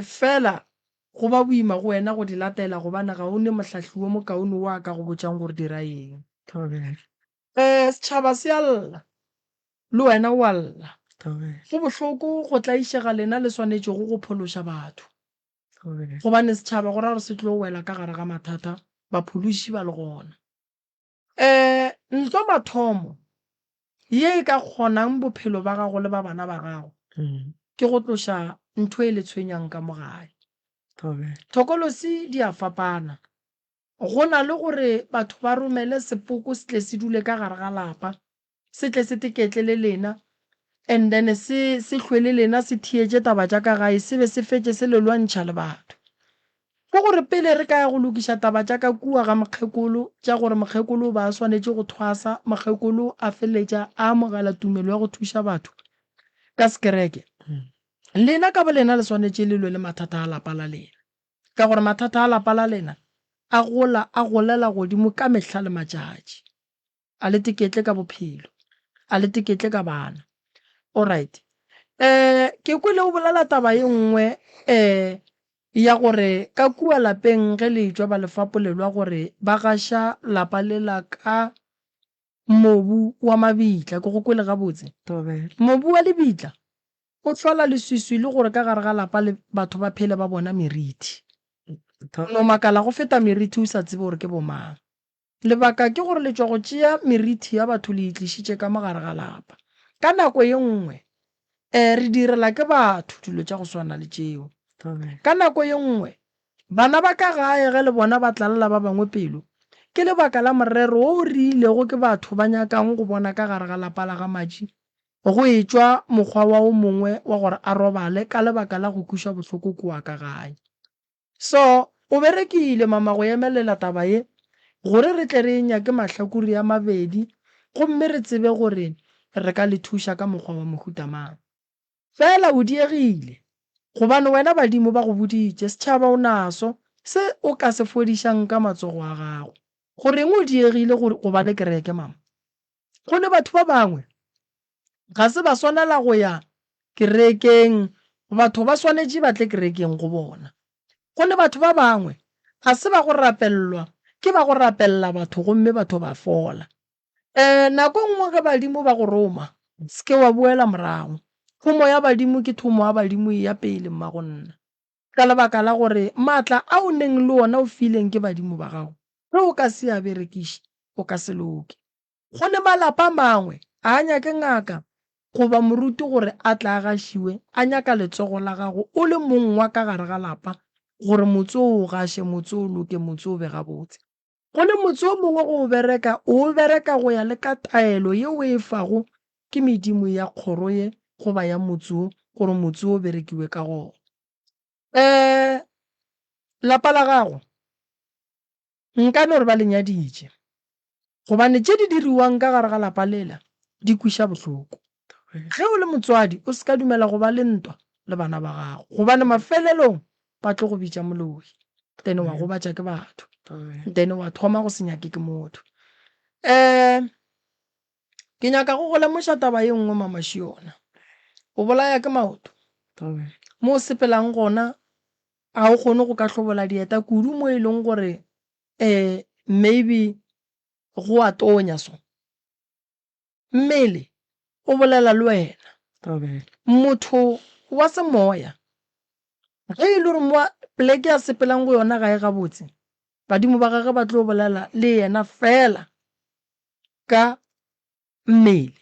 fela go ba boima go wena go di latela gobane ga o ne mohlahli wo mokaone wa ka go botšang gore dira eng setšhaba se a lla le wena o a lla go bohloko go tlaišega lena le swanetšego go phološa batho gobane setšhaba go ra gore se tlo wela ka gare ga mathata baphološi ba le gona ntlo mathomo ye e ka kgonang bophelo ba gago le ba bana ba gago ke go tloša ntho e le tshwenyang ka mogae thokolosi di a fapana go na le gore batho ba romele sepoko se tle se dule ka gare ga lapa se tle se teketle le lena and then se hlwele lena se thietše taba tša ka gae se be se fetše se le lwantšha le batho ke gore pele re ka ya go lokiša taba tša ka kua ga mokgekolo tša gore mokgekolo ba swanetše go thwasa mokgekolo a feletša a amogela tumelo ya go thuša batho ka sekereke lena ka bo lena le swanetše le lwe le mathata a lapa la lena ka gore mathata a lapa la lena a golela godimo ka mehla le matšatši a le teketle ka bophelo a le teketle ka bana alright ke kwele o bolela taba ye nngwe ya gore ka kua lapeng ge le tšwa ba lefapolelwa gore ba gaša lapa lela ka mobu wa mabitla ke go kwele gabotse mobu wa lebitla o hlola leswiswi le gore ka gare ga lapa le batho ba phele ba bona meriti no makala go feta meriti o sa tsebe gore ke bomang lebaka ke gore le tšwa go tšea meriti ya batho le itlišitše ka mogare ga lapa ka nako ye nngwe re direla ke batho dilo tša go swana le tšeo ka nako ye nngwe bana ba ka gae ge le bona ba tlalela ba bangwe pelo ke lebaka la morero o re ilego ke batho ba nyakang go bona ka gare ga lapa la ga matši go e tšwa mokgwa wa o mongwe wa gore a robale ka lebaka la go kuša bohloko kua ka gae so o berekile mama go emelela taba ye gore re tle re nyake mahlakore ya mabedi gomme re tsebe gore re ka le thuša ka mokgwa wa mohuta mang. Fela o diegile gobane wena badimo ba go boditše setšhaba o naso se o ka se fodišang ka matsogo a gago. Goreng o diegile gore go ba le kereke mama? Go le batho ba bangwe ga se ba swanela go ya kerekeng, batho ba swanetše ba tle kerekeng go bona. Go le batho ba bangwe ga se ba go rapellwa, ke ba go rapella batho gomme batho ba fola. Nako nngwe ge badimo ba go roma seke wa boela morago. Thomo ya badimo ke thomo ya badimo ya pele mma go nna, ka lebaka la gore maatla a o neng le ona o fileng ke badimo ba gago ge o ka se a berekiše o ka se loke. Go le malapa mangwe a nyake ngaka goba moruti gore a tla a gašiwe, a nyaka letsogo la gago o le mongwa ka gare ga lapa gore motse o gaše, motse o loke, motse o be gabotse. Go le motse o mongwe go o bereka go ya le ka taelo ye o e fago ke medimo ya kgoro ye goba ya motse o gore motse o berekiwe ka gona. Lapa la gago nkane gore ba lenyaditše gobane tše di diriwang ka gare ga lapa lela di kwiša bohloko. Ge o le motswadi o se ka dumela go ba le ntwa le bana ba gago gobane mafelelong ba tlo go bitša moloi, then wa gobatša ke batho, then wa thoma go se nyake ke motho. Ke nyaka go go lemoša taba ye nngwe mamaši yona, o bolaya ke maoto mo o sepelang gona ga o kgone go ka hlobola dieta kudu mo e leng gore maybe go a tonya so mmele o bolela le wena motho wa semoya ge e le gore mo pleke ya sepelang go yona ga e gabotse badimo ba gage ba tlo bolela le yena fela ka mmele.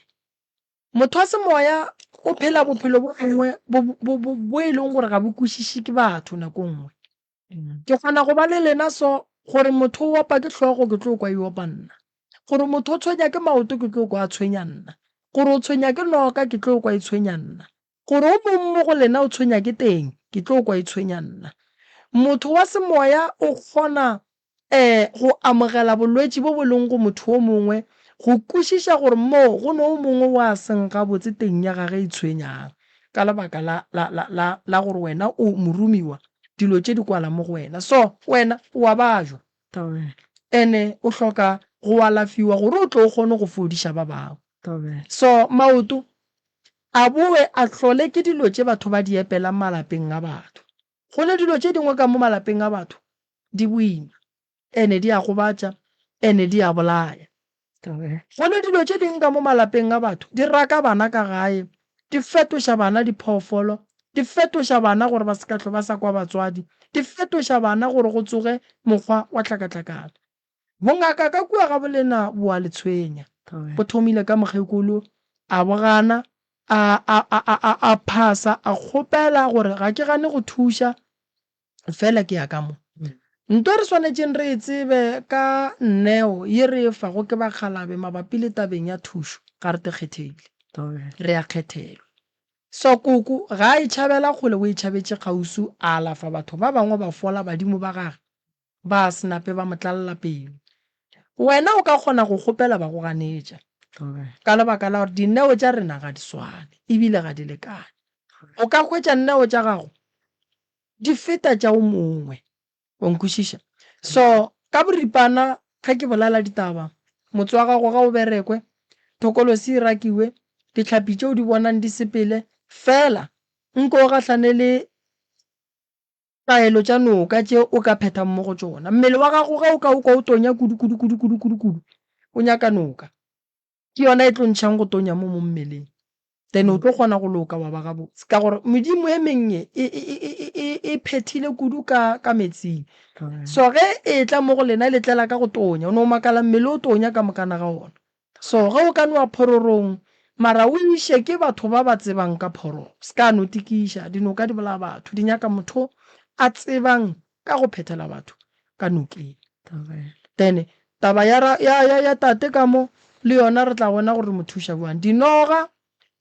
Motho wa semoya o phela bophelo bo bongwe bo e leng gore ga bo kwešiše ke batho nako nngwe. Ke kgona go ba le lena so gore motho o opa ke tlhogo ke tlo kwa e opa nna, gore motho o tshwenya ke maoto ke tlo kwa a tshwenya nna, gore o tshwenya ke noka ke tlo kwa e tshwenya nna, gore o mongwe go lena o tshwenya ke teng ke tlo kwa e tshwenya nna. Motho wa semoya o kgona go amogela bolwetši bo bo leng go motho o mongwe go kwešiša gore mo go no o mongwe wa seng gabotse teng ya gage e tshwenyang ka lebaka la gore wena o moromiwa dilo tše di kwala mo go wena. So wena o a bajwa ene o hloka go alafiwa gore o tlo o kgone go fodiša ba bangwe. So maoto a boe a tlhole ke dilo tše batho ba di epela malapeng a batho. Go le dilo tše dingwe ka mo malapeng a batho di boima ene di a gobatša ene di a bolaya. Go le dilo tše dingwe ka mo malapeng a batho di raka bana ka gae, di fetoša bana diphoofolo, di fetoša bana gore ba se ka hlwa ba sa kwa batswadi, di fetoša bana gore go tsoge mokgwa wa tlhakatlhakana. Bongaka ka kua ga bolena bo a le tshwenya, bo thomile ka mokgekolo a bogana a phasa a kgopela gore ga ke gane go thuša fela ke ya ka mo. Nto re swanetšeng re e tsebe ka nneo ye re e fago ke bakgalabe mabapi le tabeng ya thušo ga re te kgethegile re a kgethelwa. So koko ga a itšhabela kgole o itšhabetše kgausu a alafa batho ba bangwe ba fola badimo ba gage ba senape ba motlalela pelo. Wena o ka kgona go kgopela ba go ganetša ka lebaka la gore dineo tša rena ga di swane ebile ga di lekane. O ka hwetša nneo tša gago di feta tša o mongwe o nkwešiša. So ka boripana ga ke bolela ditaba motse wa gago ga o berekwe thokolosi e rakiwe ditlhapi tšeo di bonang di sepele fela nko o gahlane le taelo tša noka tše o ka phethang mo go tšona. Mmele wa gago ga o ka o tonya kudu o nyaka noka ke yona e tlo ntšhang go tonya mo mmeleng, then o tlo kgona go loka wa ba gabotse ka gore medimo e mengwe e phethile kudu ka metsing. So ge e tla mo go lena le tlela ka go tonya o no makala mmele o tonya ka mokana ga ona. So ge o ka noa phororong mara o iše ke batho ba ba tsebang ka phororo se ka no tikiša dinoka di bola batho di nyaka motho a tsebang ka go phethela batho ka nokeng. Then taba ya tate ka mo le yona re tla bona gore mothuša buang dinoga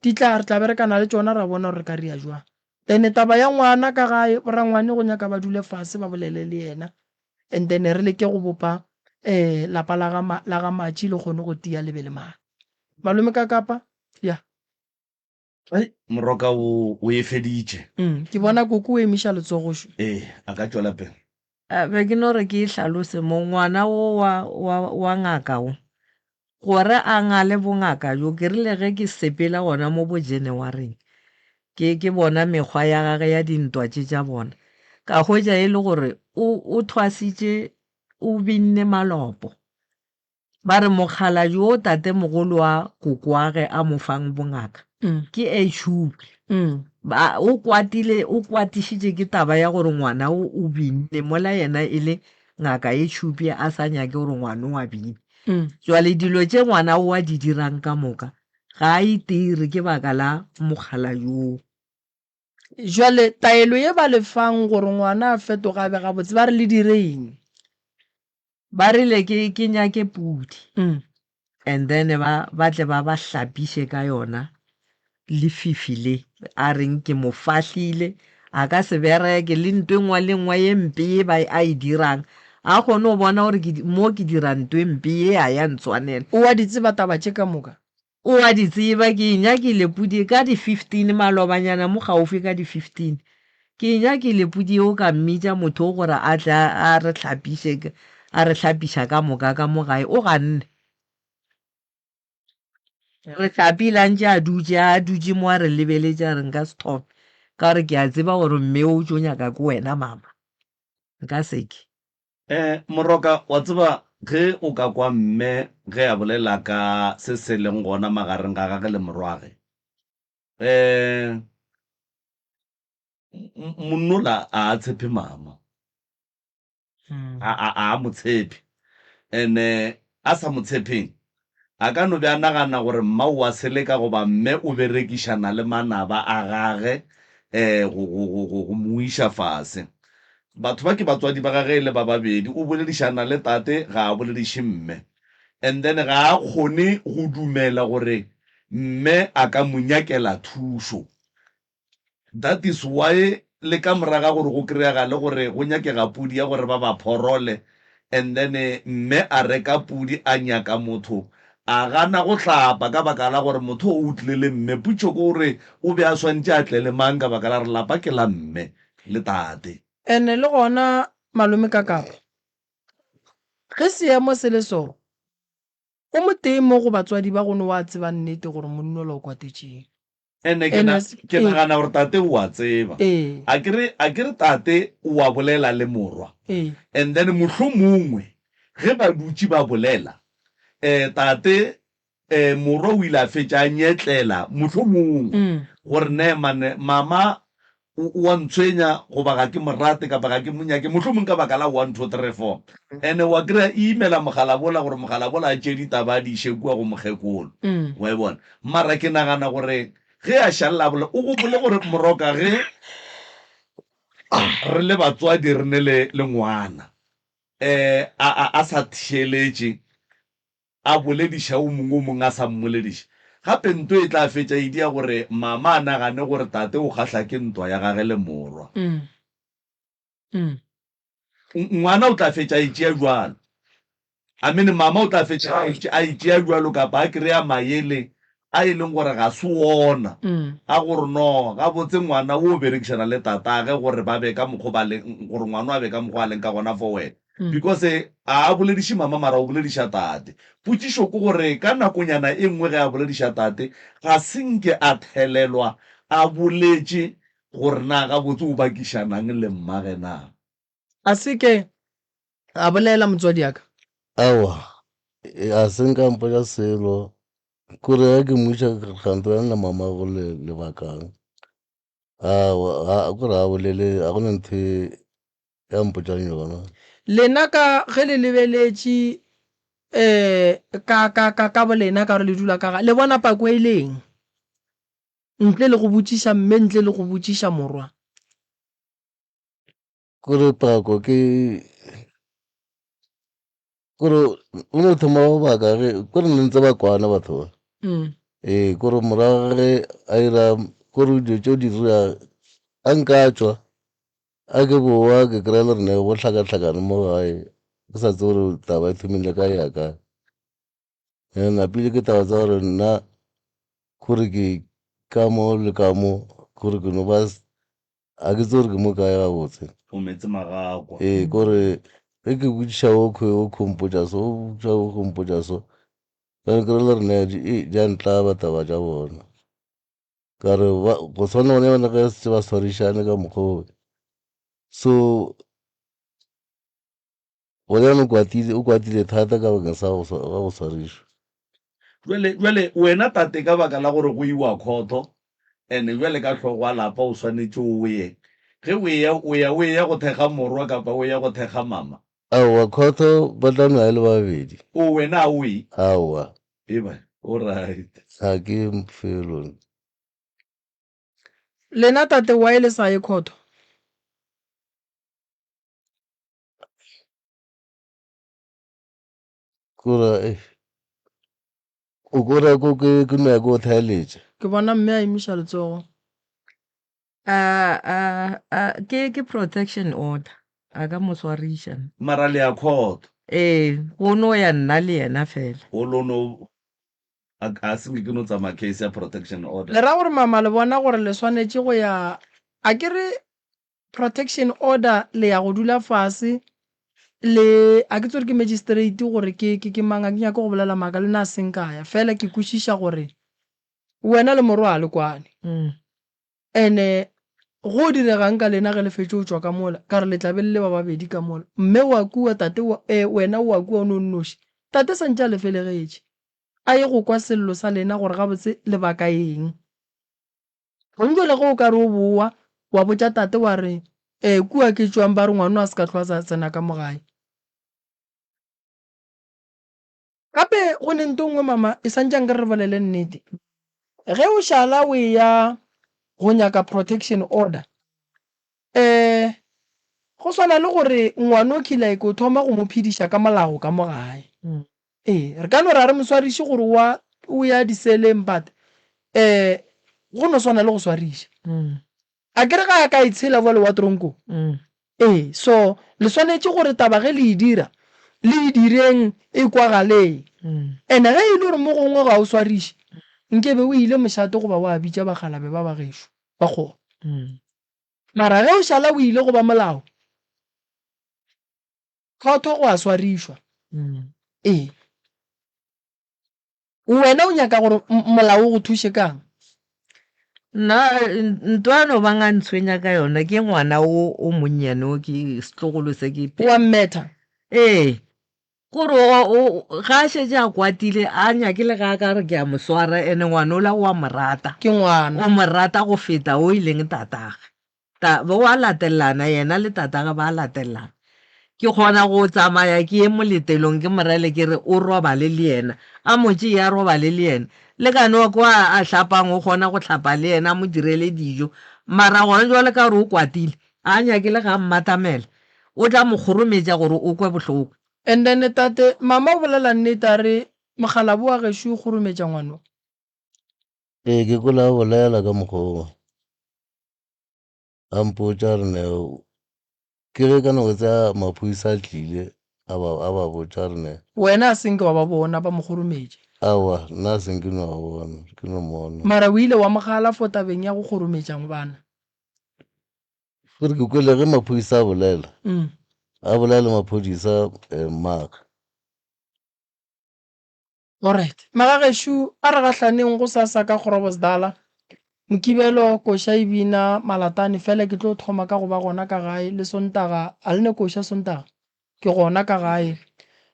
di tla re tla berekana le tšona ra bona gore re ka ria jwang. Then taba ya ngwana ka gae borangwane go nyaka ba dule fase ba bolele le yena and then re leke go bopa lapa la ga matši le kgone go tia lebe le mane. Malome ka kapa ya moroka o e feditše ke bona koko o emiša letsogošo a ka tšwela pele be ke no re ke e hlalose mo ngwana o wa ngaka o gore a ngale bongaka jo ke rile ge ke sepela gona mo bojanuareng ke bona mekgwa ya gage ya dintwa tša bona ka hwetša e le gore o thwasitše o binne malopo ba re mokgala jo tate mogolo wa koko wa ge a mo fang bongaka ke HUP o kwatišitše ke taba ya gore ngwana o binne mola yena e le ngaka HUP a sa nyake gore ngwana wa bine jwale dilo tše ngwana o a di dirang ka moka ga a itire ke baka la mogala yoo jwale taelo ye ba lefang gore ngwana a fetoga be gabotse ba re le direng ba rile ke nyake pudi and then ba tle ba hlapiše ka yona le fifi le a reng ke mo fahlile a ka se bereke le ntwe ngwa le ngwa ye mpe ye ba a e dirang a kgone go bona gore mo ke dira ntwe mpe ye a ya ntshwanela o wa di tseba taba tše ka moka o a di tseba ke nyakile pudi ka di 15 malobanyana mo gaufi ka di 15 ke nyakile pudi o ka mmitša motho o gore a tla a re hlapiša ka moka ka mogae o ganne re hlapile ntše a dutše mo a re lebeletše a re nka stop ka gore ke a tseba gore mme o tšo nyaka ke wena mama nka seke moroka wa tseba ge o ka kwa mme ge a bolela ka se se leng gona magareng ga gage le morwage monnola a tshepe mama a motshepe ene a sa motshepeng a ka no be a nagana gore mma o a seleka goba mme o berekišana le manaba a gage go moiša fase batho ba ke batswadi ba gage le ba babedi o boledišana le tate ga a bolediše mme and then ga a kgone go dumela gore mme a ka mo nyakela thušo that is why le ka moraga gore go kry-ega le gore go nyakega pudi ya gore ba ba phorole and then mme a reka pudi a nyaka motho a gana go hlapa ka baka la gore motho o utlwile mme putšo ke gore o be a swantše a tle le mang ka baka la re lapa ke la mme le tate ene le gona malome ka kapa ge seemo se le so o mo teng mo go batswadi ba gone wa tseba nnete gore monnola o kwatetšeng ene ke nagana gore tate o a tseba a kere tate o a bolela le morwa and then mohlho mongwe ge ba dutše ba bolela tate morwa o ile a fetša a nyetlela mohlho mongwe gore ne mama wa ntshwenya goba ga ke morate kapa ga ke monyake mohlho mongwe ka baka la 1 2 3 4 ene wa kry-a imela mogala bola gore mogala bola a tše ditaba a di iše kua go mokgekolo wa e bona mara ke nagana gore ge a šalela bole o gopole gore moroka ge re le batswadi re ne le ngwana a sa thišeletše a bolediša o mongwe a sa mmolediša gape ntho e tla fetša idia gore mama a nagane gore tate o kgahlwa ke ntwa ya gage le morwa ngwana o tla fetša a itšea jwalo I mean mama o tla fetša a itšea jwalo kapa a kry-a maele a e leng gore ga se ona a gore no ga botse ngwana o berekišana le tatage gore ba be ka mokgwa gore ngwana a be ka mokgwa a leng ka gona for wena because a bolediše mama mara o bolediša tate potšišo ke gore ka nakonyana e nngwe ge a bolediša tate ga senke a thelelwa a boletše gore na ga botse o bakišanang le mmage na a se ke a bolela motswadi aka awa a senka mpotša selo kore ga ke mmuša kganto yana mama go lebakang kore a bolele a gona ntho ya mpotšang yona lena ka ge le lebeletše ka bolena ka gore le dula ka ga le bona pako e leng ntle le go botšiša mme ntle le go botšiša morwa kore pako kore o no thoma ba baka ge kore ne ntse ba kwana batho ba kore morage a ira kore dio tšeo di dira a nka tšwa a ke boa ke kry-a le re ne go hlakahlakane mo gae ke sa tse gore taba e thomile ka yaka napile ke taba tsa gore nna gore ke ka mo le ka mo gore ke no ba a ke tse gore ke mo kae ga botse o metse magakwa kore ge ke botšiša o kgompotša so o botša o kgompotša so ka kry le rena di a ntlaba taba tša bona ka re go tshwana bone bana ge se ba swarišane ka mokgwa so bone o kwatile thata ka bakeng sa go swarišwa jwale wena tate ka baka la gore go iwa khotho and jwale ka tlhogo a lapa o swanetse o ye ge o ya go thekga morwa kapa o ya go thekga mama aowa khotho ba tlamela le babedi o wena a o e aowa eba alright ga ke mfelong lena tate wa e le sa ye khotho kora o kora ko ke no ya ko thaeletša ke bona mme a emiša letsogo ke protection order a ka mo swariša mara le ya khotho go no ya nna le yena fela o lono a senge ke no tsamaya case ya protection order le ra gore mama le bona gore le swanetse go ya a ke re protection order le ya go dula fase le a ke tsore ke magistrate gore ke manga ke nyaka go bolela maaka le na seng kaya fela ke kwešiša gore wena le morwa a le kwane ene go diregang ka lena ge le fetse o tswa ka mola ka re le tlabe le ba babedi ka mola mme wa kua tate wena wa kua o nonnoši tate santse a le felegetše a ye go kwa sello sa lena gore gabotse lebaka eng gontse le go o ka re o boa wa botša tate wa re kua ke tswang ba re ngwana a se ka tlhoa sa tsena ka mogae gape go ne nto nngwe mama e santšang ke re bolele nnete ge o šala o ya go nyaka protection order go swana le gore ngwana o kile ko thoma go mo phediša ka molao ka mogae re ka no ra re moswariše gore o ya diseleng but go no swana le go swariša a kere ga ka itshela bole wa tronko so le swanetse gore taba ge le e dira le direng e kwagaleng ene ge e le gore mo gongwe ga o swariše nkebe o ile mošate goba wa bitša bagalabe ba bagešo ba kgona mara ge o šala o ile goba molao khotho go a swarišwa wena o nyaka gore molao o go thuše kang nna ntwano ba nga ntshwenya ka yona ke ngwana o monnyane o ke setlogolo se ke wa mmetha gore ga a šetse a kwatile a nyakile ga a ka re ke a moswara ene ngwana o la o a morata ke ngwana o morata go feta o ileng tatage ba a latelelana yena le tatage ba a latelelana ke kgona go tsamaya ke ye moletelong ke morele ke re o robale le yena a motse ya robale le yena le kano kwa a hlapang o kgona go hlapa le yena a mo direle dijo mara gona jwale ka gore o kwatile a nyakile ga mmatamela o tla mo kgorometša gore o kwe bohloko and then tate mama o bolela nnete a re mogalabu wa gešo o kgorometša ngwano ke kola o bolela ka mokgwa a mpotša re ne ke ge ka nako tsa maphodisa a tlile a ba botša re ne wena a senke wa ba bona ba mogorometše awa nna seng ke no bona ke no mona mara o ile wa mogala fo tabeng ya go kgorometšang bana gore ke kwele ge maphodisa a bolela maphodisa maka alright magagešo a re gatlhaneng go sasa ka gorobosdala mokibelo koša e bina malatane fela ke tlo thoma ka go ba gona ka gae le sontaga a le ne koša sontaga ke gona ka gae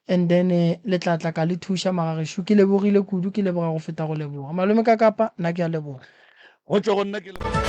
and then le tlatla ka le thuša magagešo ke lebogile kudu ke leboga go feta go leboga malome ka kapa nna ke a leboga go tswa go nna ke